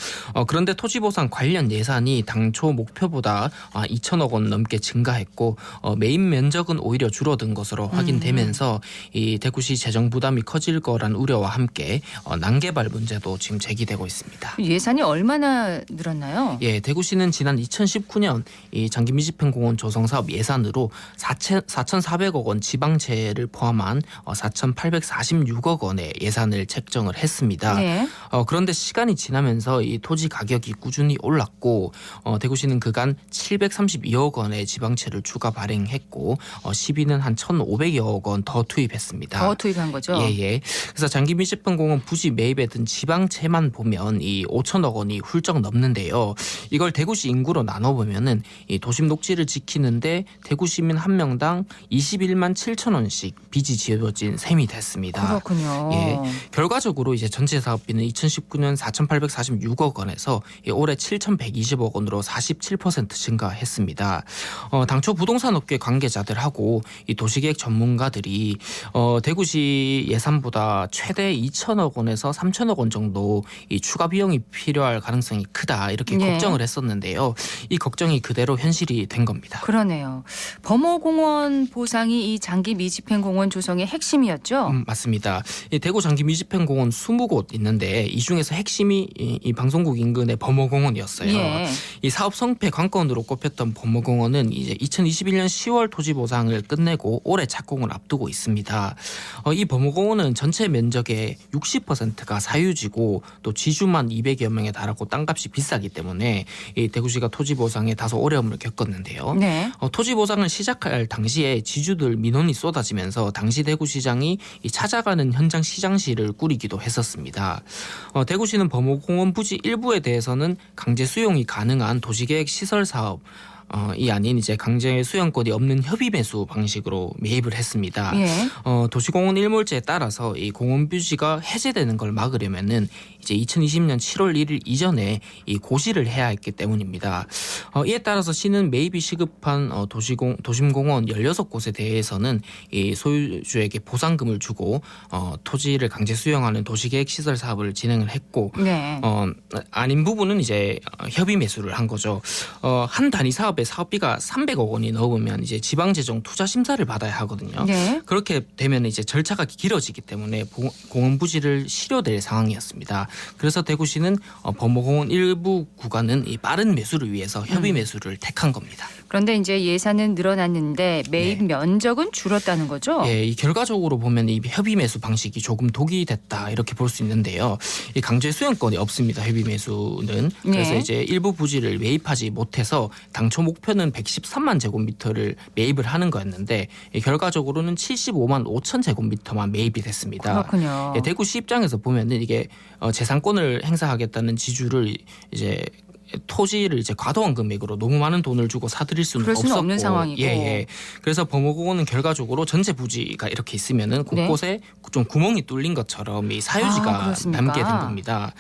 그런데 토지 보상 관련 예산이 당초 목표보다 2천억 원 넘게 증가했고 매입 면적은 오히려 줄어든 것으로 확인되면서 이 대구시 재정 부담이 커질 거란 우려와 함께 난개발 문제도 지금 제기되고 있습니다. 예산이 얼마나 늘었나요? 예, 대구시는 지난 2019년 이 장기 미집행 공원 조성 사업 예산으로 4,400억 원 지방채를 포함한 4,846억 원의 예산을 책정을 했습니다. 네. 그런데 시간이 지나면서 이 토지 가격이 꾸준히 올랐고 대구시는 그간 732억 원의 지방채를 추가 발행했고 시비는 한 1,500여억 원 더 투입했습니다. 더 투입한 거죠? 예. 그래서 장기 미집행 공원 부지 매입에 든 지방채만 보면 이 5천억 원이 훌쩍 넘는데요. 이걸 대구시 인구로 나눠보면은 이 도심 녹지를 지키는데 대구 시민 한 명당 21만 7천 원씩 빚이 지어진 셈이 됐습니다. 그렇군요. 예. 결과적으로 이제 전체 사업비는 2019년 4,846억 원에서 올해 7,120억 원으로 47% 증가했습니다. 당초 부동산 업계 관계자들하고 이 도시계획 전문가들이 대구시 예산보다 최대 2천억 원에서 3천억 원 정도 이 추가 비용이 필요할 가능성이 크다 이렇게 네. 걱정을 했었는데요. 이 걱정이 그대로 현실이 된 겁니다. 그러네요. 범어공원 보상이 이 장기 미집행 공원 조성의 핵심이었죠? 맞습니다. 이 대구 장기 미집행 공원 20곳 있는데 이 중에서 핵심이 이 방송국 인근의 범어공원이었어요. 예. 이 사업 성패 관건으로 꼽혔던 범어공원은 이제 2021년 10월 토지 보상을 끝내고 올해 착공을 앞두고 있습니다. 이 범어공원은 전체 면적의 60%가 사유지고 또 지주만 200여 명에 달하고 땅값이 비싸기 때문에 이 대구시가 토지 보상에 다소 어려움을 겪었는데요. 네. 토지 보상을 시작할 당시에 지주들 민원이 쏟아지면서 당시 대구시장이 이 찾아가는 현장 시장실을 꾸리기도 했었습니다. 대구시는 범어공원 부지 일부에 대해서는 강제 수용이 가능한 도시계획 시설 사업 이 아닌 이제 강제 수용권이 없는 협의 매수 방식으로 매입을 했습니다. 예. 도시공원 일몰제에 따라서 이 공원 부지가 해제되는 걸 막으려면은 이제 2020년 7월 1일 이전에 이 고시를 해야 했기 때문입니다. 이에 따라서 시는 매입이 시급한 도심공원 16곳에 대해서는 이 소유주에게 보상금을 주고 토지를 강제 수용하는 도시계획 시설 사업을 진행을 했고 네. 아닌 부분은 이제 협의 매수를 한 거죠. 한 단위 사업에 사업비가 300억 원이 넘으면 이제 지방재정 투자 심사를 받아야 하거든요. 네. 그렇게 되면 이제 절차가 길어지기 때문에 공원 부지를 실효될 상황이었습니다. 그래서 대구시는 범어공원 일부 구간은 이 빠른 매수를 위해서 협의 매수를 택한 겁니다. 그런데 이제 예산은 늘어났는데 매입 면적은 줄었다는 거죠? 예, 이 결과적으로 보면 이 협의 매수 방식이 조금 독이 됐다 이렇게 볼 수 있는데요. 이 강제 수용권이 없습니다. 협의 매수는. 그래서 네. 이제 일부 부지를 매입하지 못해서 당초 목표는 113만 제곱미터를 매입을 하는 거였는데 결과적으로는 75만 5천 제곱미터만 매입이 됐습니다. 그렇군요. 예, 대구시 입장에서 보면은 이게 재산권을 행사하겠다는 지주를 이제 토지를 이제 과도한 금액으로 너무 많은 돈을 주고 사들일 수는 그럴 수는 없었고, 없는 상황이고. 예. 그래서 범호공원은 결과적으로 전체 부지가 이렇게 있으면은 곳곳에 좀 구멍이 뚫린 것처럼 이 사유지가 남게 된 겁니다.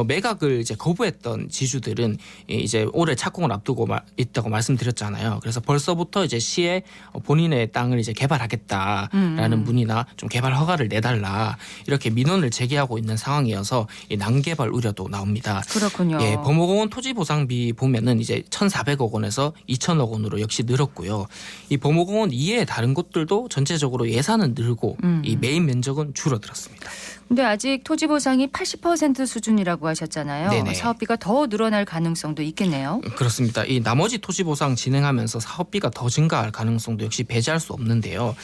매각을 이제 거부했던 지주들은 이제 올해 착공을 앞두고 있다고 말씀드렸잖아요. 그래서 벌써부터 이제 시에 본인의 땅을 이제 개발하겠다라는 문의나 좀 개발 허가를 내달라 이렇게 민원을 제기하고 있는 상황이어서 이 난개발 우려도 나옵니다. 그렇군요. 예, 범호공원 토지 보상비 보면은 이제 1,400억 원에서 2,000억 원으로 역시 늘었고요. 이 범호공원 이외의 다른 곳들도 전체적으로 예산은 늘고 이 메인 면적은 줄어들었습니다. 근데 아직 토지 보상이 80% 수준이라고 하셨잖아요. 네네. 사업비가 더 늘어날 가능성도 있겠네요. 그렇습니다. 이 나머지 토지 보상 진행하면서 사업비가 더 증가할 가능성도 역시 배제할 수 없는데요.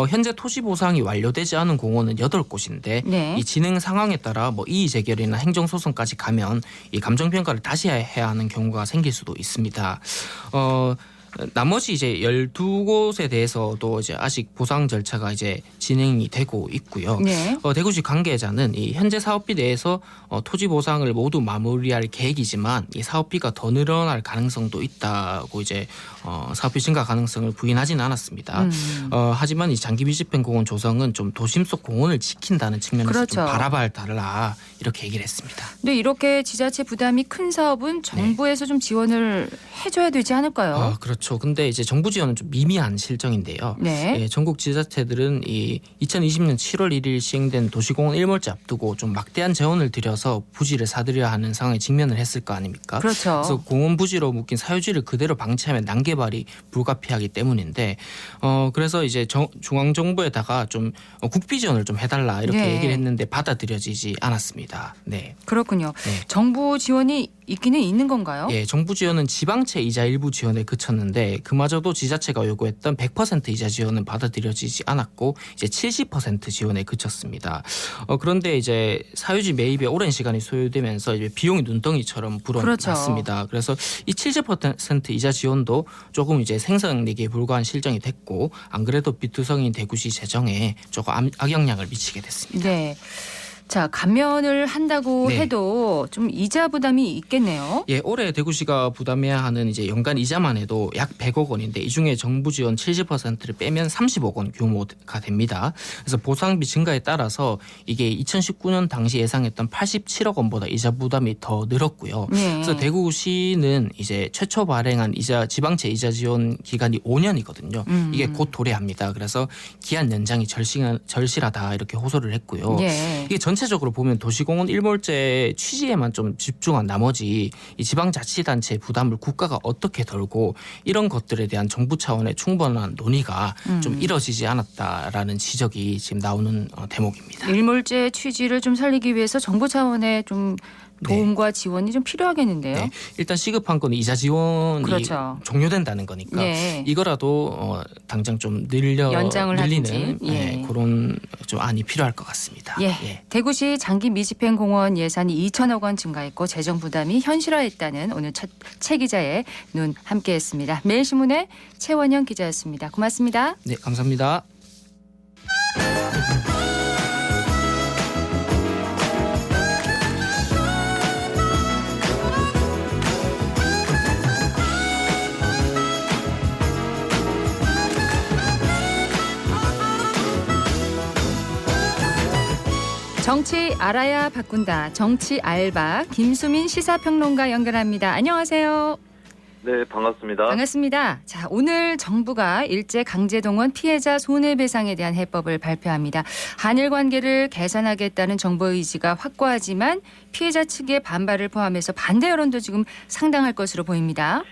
현재 토지 보상이 완료되지 않은 공원은 8곳인데 네. 이 진행 상황에 따라 뭐 이의 제결이나 행정 소송까지 가면 이 감정 평가를 다시 해야 하는 경우가 생길 수도 있습니다. 나머지 이제 12곳에 대해서도 이제 아직 보상 절차가 이제 진행이 되고 있고요. 네. 대구시 관계자는 이 현재 사업비 내에서 토지 보상을 모두 마무리할 계획이지만 이 사업비가 더 늘어날 가능성도 있다고 이제 사업비 증가 가능성을 부인하지는 않았습니다. 하지만 이 장기 미집행 공원 조성은 좀 도심 속 공원을 지킨다는 측면에서 그렇죠. 좀 바라봐야 달라 이렇게 얘기를 했습니다. 근데 이렇게 지자체 부담이 큰 사업은 정부에서 좀 지원을 해줘야 되지 않을까요? 그렇죠. 근데 이제 정부 지원은 좀 미미한 실정인데요. 네. 예, 전국 지자체들은 이 2020년 7월 1일 시행된 도시공원 일몰제 앞두고 좀 막대한 재원을 들여서 부지를 사들여야 하는 상황에 직면을 했을 거 아닙니까? 그렇죠. 그래서 공원 부지로 묶인 사유지를 그대로 방치하면 난개발이 불가피하기 때문인데 그래서 이제 중앙 정부에다가 좀 국비 지원을 좀 해달라 이렇게 네. 얘기를 했는데 받아들여지지 않았습니다. 네. 그렇군요. 정부 지원이 있기는 있는 건가요? 예, 정부 지원은 지방채 이자 일부 지원에 그쳤는데 그마저도 지자체가 요구했던 100% 이자 지원은 받아들여지지 않았고 이제 70% 지원에 그쳤습니다. 그런데 이제 사유지 매입에 오랜 시간이 소요되면서 이제 비용이 눈덩이처럼 불어났습니다. 그렇죠. 그래서 이 70% 이자 지원도 조금 이제 생산력에 불과한 실정이 됐고 안 그래도 비투성인 대구시 재정에 조금 악영향을 미치게 됐습니다. 네. 자, 감면을 한다고 네. 해도 좀 이자 부담이 있겠네요. 예, 올해 대구시가 부담해야 하는 이제 연간 이자만 해도 약 100억 원인데 이 중에 정부 지원 70%를 빼면 30억 원 규모가 됩니다. 그래서 보상비 증가에 따라서 이게 2019년 당시 예상했던 87억 원보다 이자 부담이 더 늘었고요. 네. 그래서 대구시는 이제 최초 발행한 지방채 이자 지원 기간이 5년이거든요. 이게 곧 도래합니다. 그래서 기한 연장이 절실하다 이렇게 호소를 했고요. 예. 이게 전체적으로 보면 도시공원 일몰제 취지에만 좀 집중한 나머지 이 지방자치단체의 부담을 국가가 어떻게 덜고 이런 것들에 대한 정부 차원의 충분한 논의가 좀 이뤄지지 않았다라는 지적이 지금 나오는 대목입니다. 일몰제 취지를 좀 살리기 위해서 정부 차원의 좀 도움과 지원이 좀 필요하겠는데요. 네. 일단 시급한 건 이자 지원이 그렇죠. 종료된다는 거니까 네. 이거라도 당장 좀 연장을 늘리는 하든지. 예. 그런 좀 안이 필요할 것 같습니다. 예. 대구시 장기 미집행 공원 예산이 2천억 원 증가했고 재정 부담이 현실화했다는 오늘 최 기자의 눈 함께했습니다. 매일신문의 최원영 기자였습니다. 고맙습니다. 네, 감사합니다. 정치 알아야 바꾼다. 정치 알바 김수민 시사평론가 연결합니다. 안녕하세요. 네, 반갑습니다. 반갑습니다. 자, 오늘 정부가 일제 강제동원 피해자 손해배상에 대한 해법을 발표합니다. 한일 관계를 개선하겠다는 정부의 의지가 확고하지만 피해자 측의 반발을 포함해서 반대 여론도 지금 상당할 것으로 보입니다.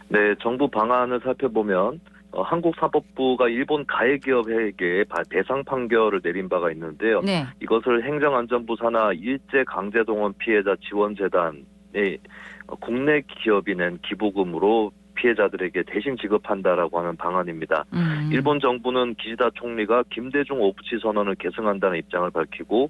네, 정부 방안을 살펴보면 한국사법부가 일본 가해기업에게 배상 판결을 내린 바가 있는데요. 네. 이것을 행정안전부 산하 일제 강제동원 피해자 지원재단의 국내 기업이 낸 기부금으로 피해자들에게 대신 지급한다라고 하는 방안입니다. 일본 정부는 기시다 총리가 김대중 오부치 선언을 계승한다는 입장을 밝히고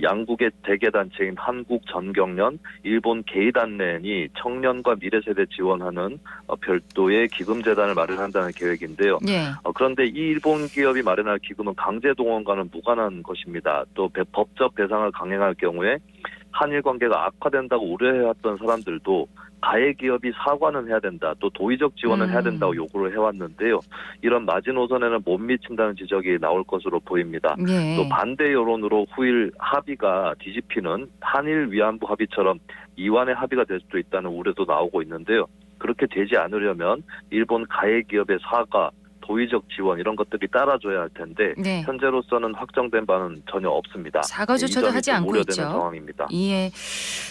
양국의 대개단체인 한국전경련, 일본 게이단렌이 청년과 미래세대 지원하는 별도의 기금재단을 마련한다는 계획인데요. 네. 그런데 이 일본 기업이 마련할 기금은 강제동원과는 무관한 것입니다. 또 법적 배상을 강행할 경우에 한일 관계가 악화된다고 우려해왔던 사람들도 가해 기업이 사과는 해야 된다, 또 도의적 지원은 해야 된다고 요구를 해왔는데요. 이런 마지노선에는 못 미친다는 지적이 나올 것으로 보입니다. 예. 또 반대 여론으로 후일 합의가 뒤집히는 한일 위안부 합의처럼 이완의 합의가 될 수도 있다는 우려도 나오고 있는데요. 그렇게 되지 않으려면 일본 가해 기업의 사과, 도의적 지원 이런 것들이 따라줘야 할 텐데 네. 현재로서는 확정된 바는 전혀 없습니다. 사과조차도 하지 않고 우려되는 있죠. 상황입니다. 예.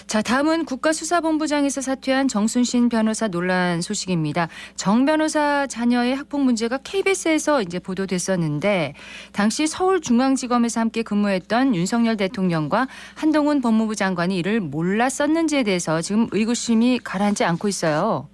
자, 다음은 국가수사본부장에서 사퇴한 정순신 변호사 논란 소식입니다. 정 변호사 자녀의 학폭 문제가 KBS에서 이제 보도됐었는데 당시 서울중앙지검에서 함께 근무했던 윤석열 대통령과 한동훈 법무부 장관이 이를 몰랐었는지에 대해서 지금 의구심이 가라앉지 않고 있어요.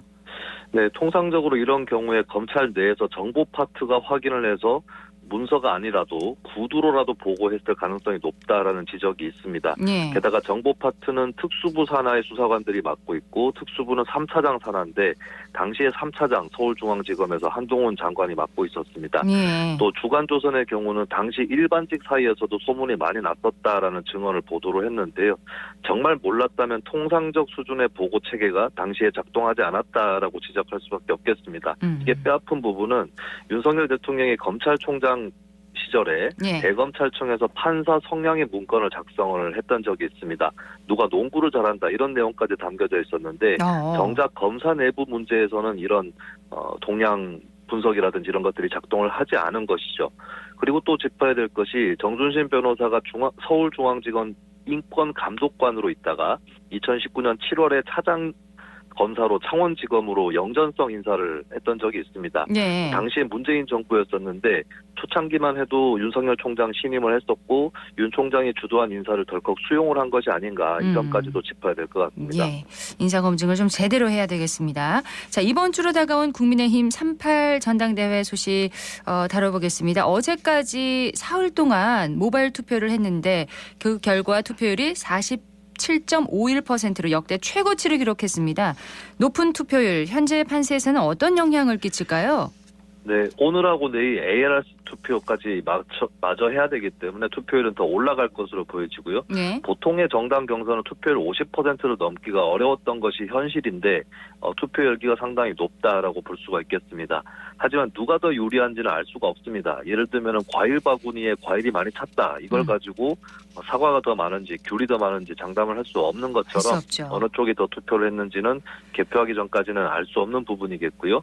네, 통상적으로 이런 경우에 검찰 내에서 정보 파트가 확인을 해서 문서가 아니라도 구두로라도 보고했을 가능성이 높다라는 지적이 있습니다. 예. 게다가 정보 파트는 특수부 산하의 수사관들이 맡고 있고 특수부는 3차장 산하인데 당시에 3차장 서울중앙지검에서 한동훈 장관이 맡고 있었습니다. 예. 또 주간조선의 경우는 당시 일반직 사이에서도 소문이 많이 났었다라는 증언을 보도를 했는데요. 정말 몰랐다면 통상적 수준의 보고 체계가 당시에 작동하지 않았다라고 지적할 수밖에 없겠습니다. 이게 뼈아픈 부분은 윤석열 대통령이 검찰총장 시절에 예. 대검찰청에서 판사 성향의 문건을 작성을 했던 적이 있습니다. 누가 농구를 잘한다 이런 내용까지 담겨져 있었는데 정작 검사 내부 문제에서는 이런 동향 분석이라든지 이런 것들이 작동을 하지 않은 것이죠. 그리고 또 짚어야 될 것이 정순신 변호사가 서울중앙지검 인권감독관으로 있다가 2019년 7월에 차장 검사로 창원지검으로 영전성 인사를 했던 적이 있습니다. 네. 당시에 문재인 정부였었는데 초창기만 해도 윤석열 총장 신임을 했었고 윤 총장이 주도한 인사를 덜컥 수용을 한 것이 아닌가 이 점까지도 짚어야 될 것 같습니다. 예. 인사검증을 좀 제대로 해야 되겠습니다. 자, 이번 주로 다가온 국민의힘 38 전당대회 소식 다뤄보겠습니다. 어제까지 사흘 동안 모바일 투표를 했는데 그 결과 투표율이 47.51%로 역대 최고치를 기록했습니다. 높은 투표율, 현재 판세에서는 어떤 영향을 끼칠까요? 네, 오늘하고 내일 ARS 투표까지 마저 해야 되기 때문에 투표율은 더 올라갈 것으로 보여지고요. 네. 보통의 정당 경선은 투표율 50%를 넘기가 어려웠던 것이 현실인데 투표 열기가 상당히 높다라고 볼 수가 있겠습니다. 하지만 누가 더 유리한지는 알 수가 없습니다. 예를 들면 과일 바구니에 과일이 많이 찼다. 이걸 가지고 사과가 더 많은지 귤이 더 많은지 장담을 할 수 없는 것처럼 어느 쪽이 더 투표를 했는지는 개표하기 전까지는 알 수 없는 부분이겠고요.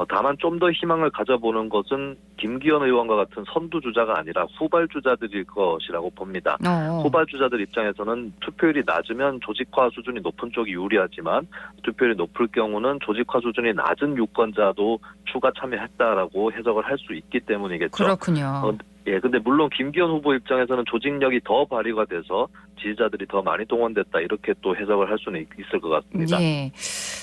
다만 좀 더 희망을 가져보는 것은 김기현 의원과 같은 선두주자가 아니라 후발주자들일 것이라고 봅니다. 후발주자들 입장에서는 투표율이 낮으면 조직화 수준이 높은 쪽이 유리하지만 투표율이 높을 경우는 조직화 수준이 낮은 유권자도 추가 참여했다라고 해석을 할 수 있기 때문이겠죠. 그렇군요. 예, 근데 물론 김기현 후보 입장에서는 조직력이 더 발휘가 돼서 지지자들이 더 많이 동원됐다 이렇게 또 해석을 할 수는 있을 것 같습니다. 예.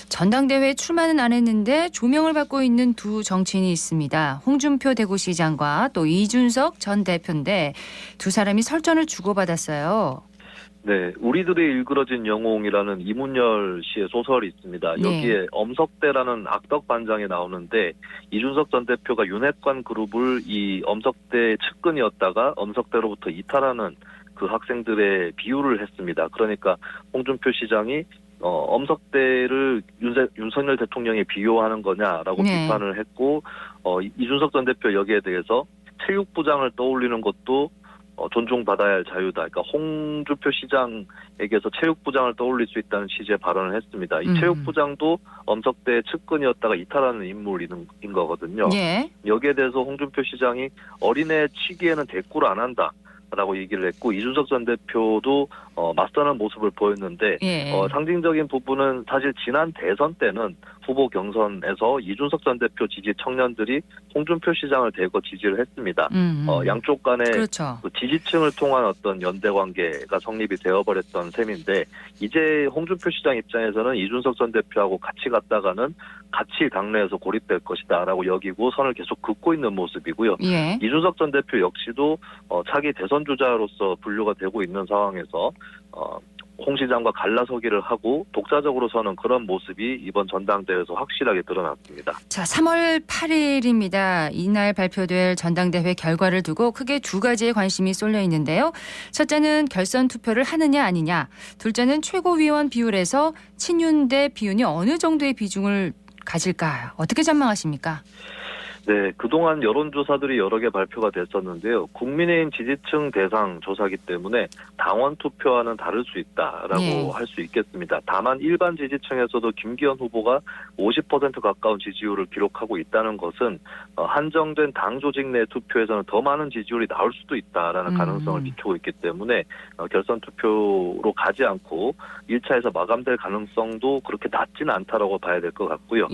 전당대회에 출마는 안 했는데 조명을 받고 있는 두 정치인이 있습니다. 홍준표 대구시장과 또 이준석 전 대표인데 두 사람이 설전을 주고받았어요. 네, 우리들의 일그러진 영웅이라는 이문열 씨의 소설이 있습니다. 여기에 엄석대라는 악덕 반장이 나오는데 이준석 전 대표가 윤핵관 그룹을 이 엄석대의 측근이었다가 엄석대로부터 이탈하는 그 학생들의 비유를 했습니다. 그러니까 홍준표 시장이 엄석대를 윤석열 대통령이 비유하는 거냐라고 비판을 했고 이준석 전 대표 여기에 대해서 체육부장을 떠올리는 것도 존중받아야 할 자유다. 그러니까 홍준표 시장에게서 체육부장을 떠올릴 수 있다는 취지의 발언을 했습니다. 이 체육부장도 엄석대의 측근이었다가 이탈하는 인물인 거거든요. 예. 여기에 대해서 홍준표 시장이 어린애 치기에는 대꾸를 안 한다. 라고 얘기를 했고 이준석 전 대표도 맞서는 모습을 보였는데 상징적인 부분은 사실 지난 대선 때는 후보 경선에서 이준석 전 대표 지지 청년들이 홍준표 시장을 대거 지지를 했습니다. 양쪽 간에 그렇죠. 그 지지층을 통한 어떤 연대 관계가 성립이 되어버렸던 셈인데 이제 홍준표 시장 입장에서는 이준석 전 대표하고 같이 갔다가는 같이 당내에서 고립될 것이다라고 여기고 선을 계속 긋고 있는 모습이고요. 예. 이준석 전 대표 역시도 차기 대선 주자로서 분류가 되고 있는 상황에서 홍 시장과 갈라서기를 하고 독자적으로 서는 그런 모습이 이번 전당대회에서 확실하게 드러났습니다. 자, 3월 8일입니다. 이날 발표될 전당대회 결과를 두고 크게 두 가지의 관심이 쏠려 있는데요. 첫째는 결선 투표를 하느냐 아니냐. 둘째는 최고위원 비율에서 친윤 대 비윤이 어느 정도의 비중을 가질까. 어떻게 전망하십니까? 네, 그동안 여론조사들이 여러 개 발표가 됐었는데요. 국민의힘 지지층 대상 조사기 때문에 당원 투표와는 다를 수 있다라고 할 수 있겠습니다. 다만 일반 지지층에서도 김기현 후보가 50% 가까운 지지율을 기록하고 있다는 것은 한정된 당 조직 내 투표에서는 더 많은 지지율이 나올 수도 있다라는 가능성을 비추고 있기 때문에 결선 투표로 가지 않고 1차에서 마감될 가능성도 그렇게 낮지는 않다라고 봐야 될 것 같고요.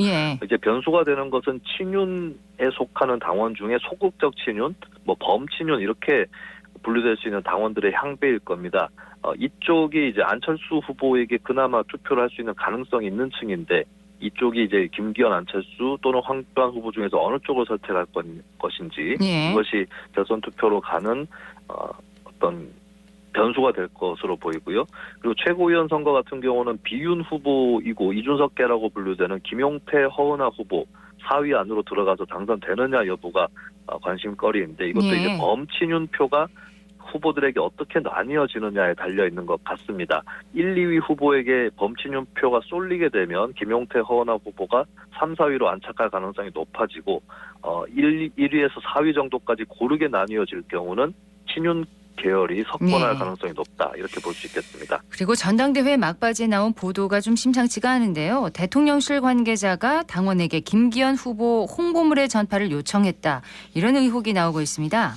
이제 변수가 되는 것은 친윤에 속하는 당원 중에 소극적 친윤, 범친윤 이렇게 분류될 수 있는 당원들의 향배일 겁니다. 이쪽이 이제 안철수 후보에게 그나마 투표를 할 수 있는 가능성이 있는 층인데 이쪽이 이제 김기현, 안철수 또는 황교안 후보 중에서 어느 쪽을 선택할 것인지 이것이 결선 투표로 가는 어떤 변수가 될 것으로 보이고요. 그리고 최고위원 선거 같은 경우는 비윤 후보이고 이준석계라고 분류되는 김용태, 허은하 후보 4위 안으로 들어가서 당선되느냐 여부가 관심거리인데 이것도 이제 범친윤 표가 후보들에게 어떻게 나뉘어지느냐에 달려있는 것 같습니다. 1, 2위 후보에게 범친윤 표가 쏠리게 되면 김용태, 허은하 후보가 3, 4위로 안착할 가능성이 높아지고 1위에서 4위 정도까지 고르게 나뉘어질 경우는 친윤 계열이 석권할 가능성이 높다 이렇게 볼 수 있겠습니다. 그리고 전당대회 막바지에 나온 보도가 좀 심상치가 않은데요. 대통령실 관계자가 당원에게 김기현 후보 홍보물의 전파를 요청했다. 이런 의혹이 나오고 있습니다.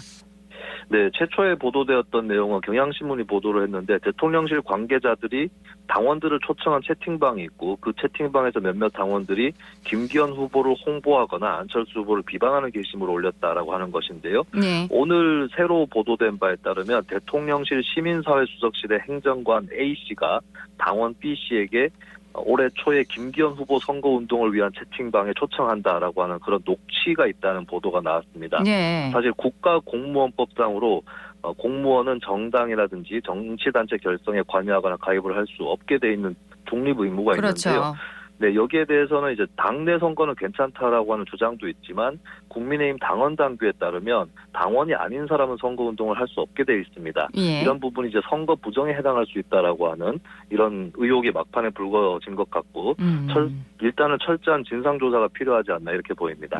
네, 최초에 보도되었던 내용은 경향신문이 보도를 했는데 대통령실 관계자들이 당원들을 초청한 채팅방이 있고 그 채팅방에서 몇몇 당원들이 김기현 후보를 홍보하거나 안철수 후보를 비방하는 게시물을 올렸다라고 하는 것인데요. 오늘 새로 보도된 바에 따르면 대통령실 시민사회수석실의 행정관 A씨가 당원 B씨에게 올해 초에 김기현 후보 선거운동을 위한 채팅방에 초청한다라고 하는 그런 녹취가 있다는 보도가 나왔습니다. 사실 국가공무원법상으로 공무원은 정당이라든지 정치단체 결성에 관여하거나 가입을 할 수 없게 돼 있는 중립 의무가 있는데요. 네, 여기에 대해서는 이제 당내 선거는 괜찮다라고 하는 주장도 있지만 국민의힘 당원 당규에 따르면 당원이 아닌 사람은 선거운동을 할 수 없게 돼 있습니다. 이런 부분이 이제 선거 부정에 해당할 수 있다라고 하는 이런 의혹이 막판에 불거진 것 같고 일단은 철저한 진상조사가 필요하지 않나 이렇게 보입니다.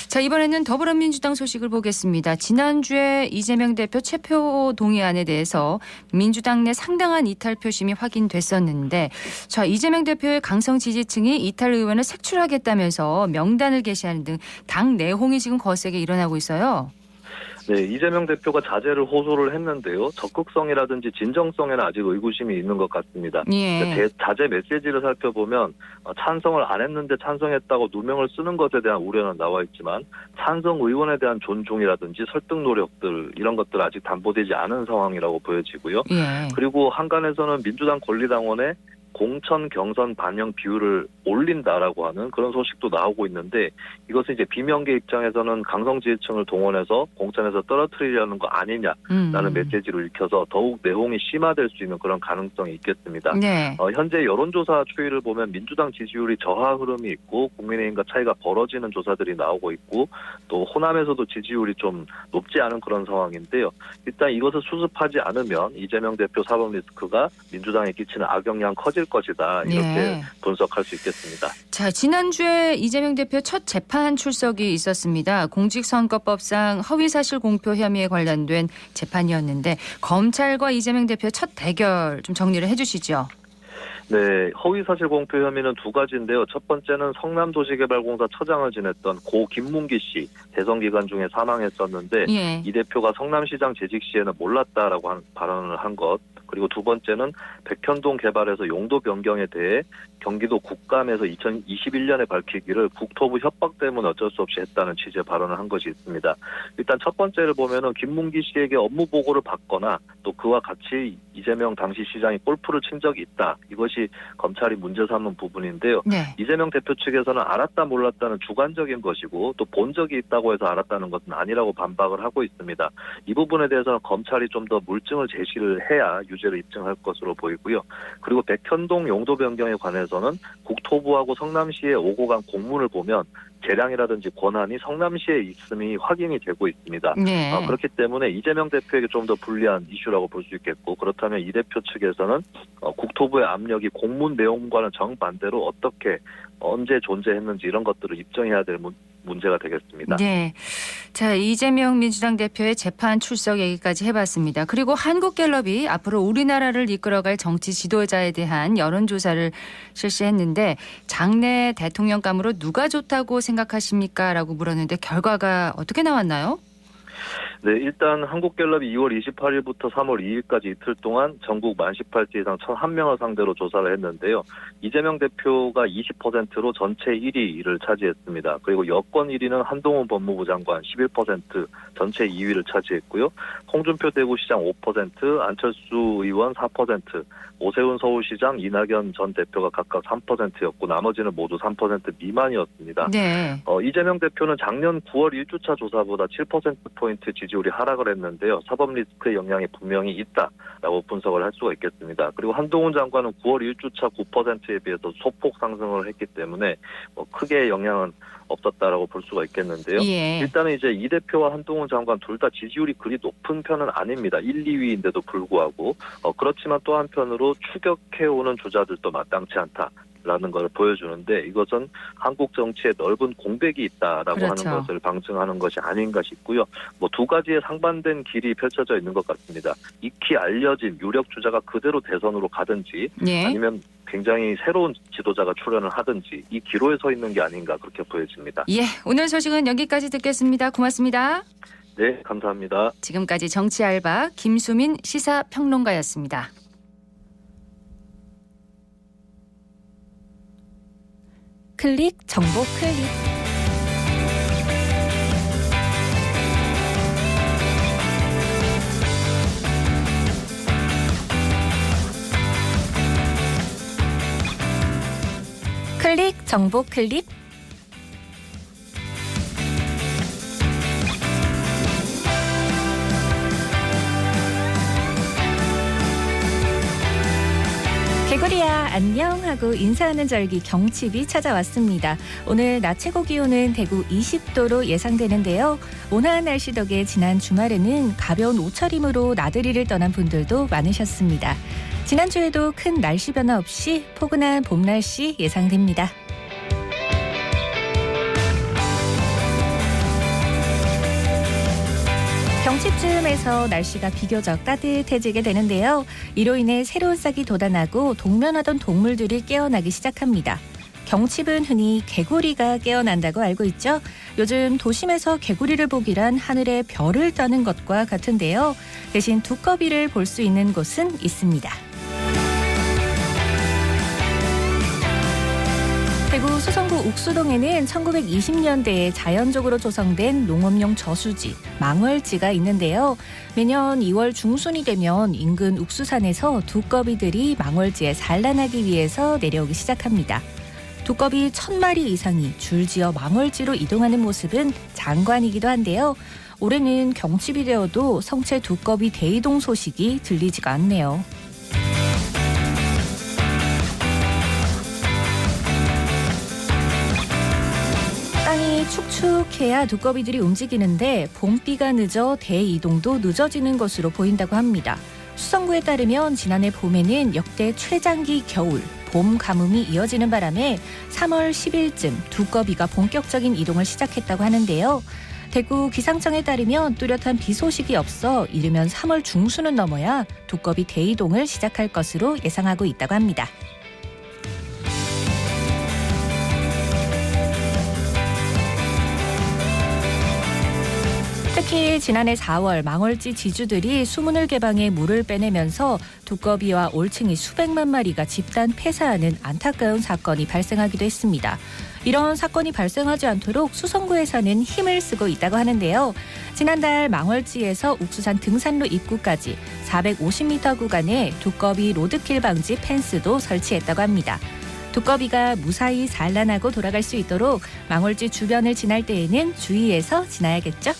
자, 이번에는 더불어민주당 소식을 보겠습니다. 지난주에 이재명 대표 체포 동의안에 대해서 민주당 내 상당한 이탈 표심이 확인됐었는데 자, 이재명 대표의 강성 지지층이 이탈 의원을 색출하겠다면서 명단을 게시하는 등 당 내홍이 지금 거세게 일어나고 있어요. 네, 이재명 대표가 자제를 호소를 했는데요. 적극성이라든지 진정성에는 아직 의구심이 있는 것 같습니다. 자제 메시지를 살펴보면 찬성을 안 했는데 찬성했다고 누명을 쓰는 것에 대한 우려는 나와 있지만 찬성 의원에 대한 존중이라든지 설득 노력들 이런 것들 아직 담보되지 않은 상황이라고 보여지고요. 그리고 한간에서는 민주당 권리당원의 공천 경선 반영 비율을 올린다라고 하는 그런 소식도 나오고 있는데 이것은 이제 비명계 입장에서는 강성 지지층을 동원해서 공천에서 떨어뜨리려는 거 아니냐라는 메시지로 읽혀서 더욱 내홍이 심화될 수 있는 그런 가능성이 있겠습니다. 현재 여론조사 추이를 보면 민주당 지지율이 저하 흐름이 있고 국민의힘과 차이가 벌어지는 조사들이 나오고 있고 또 호남에서도 지지율이 좀 높지 않은 그런 상황인데요. 일단 이것을 수습하지 않으면 이재명 대표 사법 리스크가 민주당에 끼치는 악영향 커질 것이다. 이렇게 분석할 수 있겠습니다. 자, 지난주에 이재명 대표 첫 재판 출석이 있었습니다. 공직선거법상 허위사실 공표 혐의에 관련된 재판이었는데 검찰과 이재명 대표 첫 대결 좀 정리를 해 주시죠. 네, 허위사실 공표 혐의는 두 가지인데요. 첫 번째는 성남도시개발공사 처장을 지냈던 고 김문기 씨 대선 기간 중에 사망했었는데 이 대표가 성남시장 재직 시에는 몰랐다라고 발언을 한 것. 그리고 두 번째는 백현동 개발에서 용도 변경에 대해 경기도 국감에서 2021년에 밝히기를 국토부 협박 때문에 어쩔 수 없이 했다는 취지의 발언을 한 것이 있습니다. 일단 첫 번째를 보면은 김문기 씨에게 업무 보고를 받거나 또 그와 같이 이재명 당시 시장이 골프를 친 적이 있다. 이것이 검찰이 문제 삼은 부분인데요. 네. 이재명 대표 측에서는 알았다 몰랐다는 주관적인 것이고 또 본 적이 있다고 해서 알았다는 것은 아니라고 반박을 하고 있습니다. 이 부분에 대해서는 검찰이 좀 더 물증을 제시를 해야 유죄를 입증할 것으로 보이고요. 그리고 백현동 용도 변경에 관해서는 국토부하고 성남시에 오고 간 공문을 보면 재량이라든지 권한이 성남시에 있음이 확인이 되고 있습니다. 네. 그렇기 때문에 이재명 대표에게 좀 더 불리한 이슈라고 볼 수 있겠고 그렇다면 이 대표 측에서는 국토부의 압력이 공문 내용과는 정반대로 어떻게 언제 존재했는지 이런 것들을 입증해야 될 문제가 되겠습니다. 네. 자, 이재명 민주당 대표의 재판 출석 얘기까지 해봤습니다. 그리고 한국갤럽이 앞으로 우리나라를 이끌어갈 정치 지도자에 대한 여론조사를 실시했는데 장내 대통령감으로 누가 좋다고 생각하십니까? 라고 물었는데 결과가 어떻게 나왔나요? 네, 일단 한국갤럽이 2월 28일부터 3월 2일까지 이틀 동안 전국 만 18세 이상 1,001명을 상대로 조사를 했는데요. 이재명 대표가 20%로 전체 1위를 차지했습니다. 그리고 여권 1위는 한동훈 법무부 장관 11% 전체 2위를 차지했고요. 홍준표 대구시장 5%, 안철수 의원 4%, 오세훈 서울시장, 이낙연 전 대표가 각각 3%였고 나머지는 모두 3% 미만이었습니다. 네. 이재명 대표는 작년 9월 1주차 조사보다 7%포인트 지지율이 하락을 했는데요. 사법 리스크의 영향이 분명히 있다라고 분석을 할 수가 있겠습니다. 그리고 한동훈 장관은 9월 1주차 9%에 비해서 소폭 상승을 했기 때문에 크게 영향은 없었다라고 볼 수가 있겠는데요. 예. 일단은 이제 이 대표와 한동훈 장관 둘 다 지지율이 그리 높은 편은 아닙니다. 1, 2위인데도 불구하고 그렇지만 또 한편으로 추격해오는 주자들도 마땅치 않다라는 걸 보여주는데 이것은 한국 정치에 넓은 공백이 있다라고 그렇죠. 하는 것을 방증하는 것이 아닌가 싶고요. 두 가지의 상반된 길이 펼쳐져 있는 것 같습니다. 익히 알려진 유력 주자가 그대로 대선으로 가든지 예. 아니면 굉장히 새로운 지도자가 출연을 하든지 이 기로에 서 있는 게 아닌가 그렇게 보여집니다. 예, 오늘 소식은 여기까지 듣겠습니다. 고맙습니다. 네, 감사합니다. 지금까지 정치알바 김수민 시사평론가였습니다. 클릭 정보 클릭. 클릭 정보 클릭. 개구리야 안녕 하고 인사하는 절기 경칩이 찾아왔습니다. 오늘 낮 최고 기온은 대구 20도로 예상되는데요. 온화한 날씨 덕에 지난 주말에는 가벼운 옷차림으로 나들이를 떠난 분들도 많으셨습니다. 지난주에도 큰 날씨 변화 없이 포근한 봄 날씨 예상됩니다. 경칩쯤에서 날씨가 비교적 따뜻해지게 되는데요. 이로 인해 새로운 싹이 돋아나고 동면하던 동물들이 깨어나기 시작합니다. 경칩은 흔히 개구리가 깨어난다고 알고 있죠. 요즘 도심에서 개구리를 보기란 하늘에 별을 따는 것과 같은데요. 대신 두꺼비를 볼 수 있는 곳은 있습니다. 대구 수성구 욱수동에는 1920년대에 자연적으로 조성된 농업용 저수지, 망월지가 있는데요. 매년 2월 중순이 되면 인근 욱수산에서 두꺼비들이 망월지에 산란하기 위해서 내려오기 시작합니다. 두꺼비 1,000마리 이상이 줄지어 망월지로 이동하는 모습은 장관이기도 한데요. 올해는 경칩이 되어도 성체 두꺼비 대이동 소식이 들리지가 않네요. 땅이 축축해야 두꺼비들이 움직이는데 봄비가 늦어 대이동도 늦어지는 것으로 보인다고 합니다. 수성구에 따르면 지난해 봄에는 역대 최장기 겨울, 봄 가뭄이 이어지는 바람에 3월 10일쯤 두꺼비가 본격적인 이동을 시작했다고 하는데요. 대구 기상청에 따르면 뚜렷한 비 소식이 없어 이르면 3월 중순은 넘어야 두꺼비 대이동을 시작할 것으로 예상하고 있다고 합니다. 특히 지난해 4월 망월지 지주들이 수문을 개방해 물을 빼내면서 두꺼비와 올챙이 수백만 마리가 집단 폐사하는 안타까운 사건이 발생하기도 했습니다. 이런 사건이 발생하지 않도록 수성구에서는 힘을 쓰고 있다고 하는데요. 지난달 망월지에서 옥수산 등산로 입구까지 450m 구간에 두꺼비 로드킬 방지 펜스도 설치했다고 합니다. 두꺼비가 무사히 산란하고 돌아갈 수 있도록 망월지 주변을 지날 때에는 주의해서 지나야겠죠?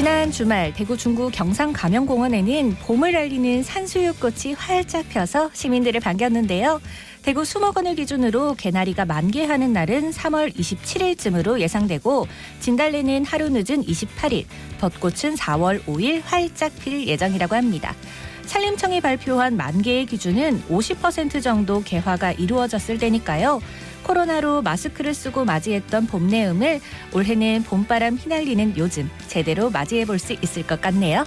지난 주말 대구 중구 경상가명공원에는 봄을 알리는 산수유꽃이 활짝 펴서 시민들을 반겼는데요. 대구 수목원을 기준으로 개나리가 만개하는 날은 3월 27일쯤으로 예상되고 진달래는 하루 늦은 28일, 벚꽃은 4월 5일 활짝 필 예정이라고 합니다. 산림청이 발표한 만개의 기준은 50% 정도 개화가 이루어졌을 때니까요. 코로나로 마스크를 쓰고 맞이했던 봄 내음을 올해는 봄바람 휘날리는 요즘 제대로 맞이해 볼 수 있을 것 같네요.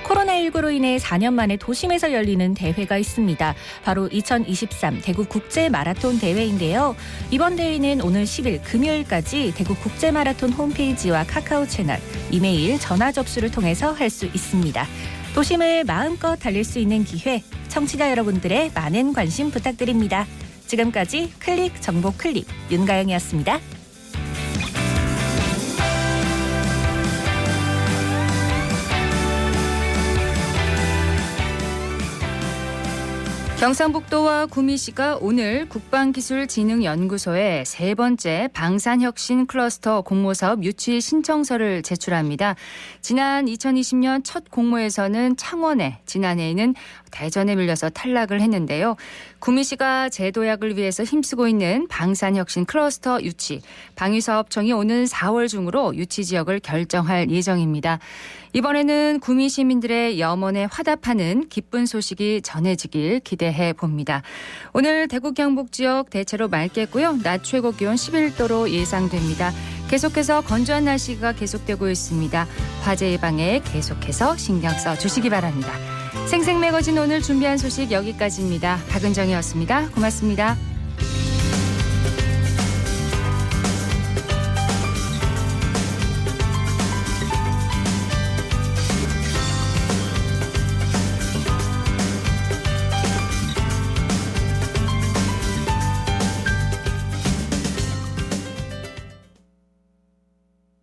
코로나19로 인해 4년 만에 도심에서 열리는 대회가 있습니다. 바로 2023 대구 국제 마라톤 대회인데요. 이번 대회는 오늘 10일 금요일까지 대구 국제 마라톤 홈페이지와 카카오 채널, 이메일, 전화 접수를 통해서 할 수 있습니다. 도심을 마음껏 달릴 수 있는 기회, 청취자 여러분들의 많은 관심 부탁드립니다. 지금까지 클릭 정보 클릭 윤가영이었습니다. 경상북도와 구미시가 오늘 국방기술진흥연구소에 세 번째 방산혁신 클러스터 공모사업 유치 신청서를 제출합니다. 지난 2020년 첫 공모에서는 창원에, 지난해에는 대전에 밀려서 탈락을 했는데요. 구미시가 재도약을 위해서 힘쓰고 있는 방산혁신 클러스터 유치, 방위사업청이 오는 4월 중으로 유치 지역을 결정할 예정입니다. 이번에는 구미 시민들의 염원에 화답하는 기쁜 소식이 전해지길 기대해 봅니다. 오늘 대구 경북 지역 대체로 맑겠고요. 낮 최고 기온 11도로 예상됩니다. 계속해서 건조한 날씨가 계속되고 있습니다. 화재 예방에 계속해서 신경 써주시기 바랍니다. 생생매거진 오늘 준비한 소식 여기까지입니다. 박은정이었습니다. 고맙습니다.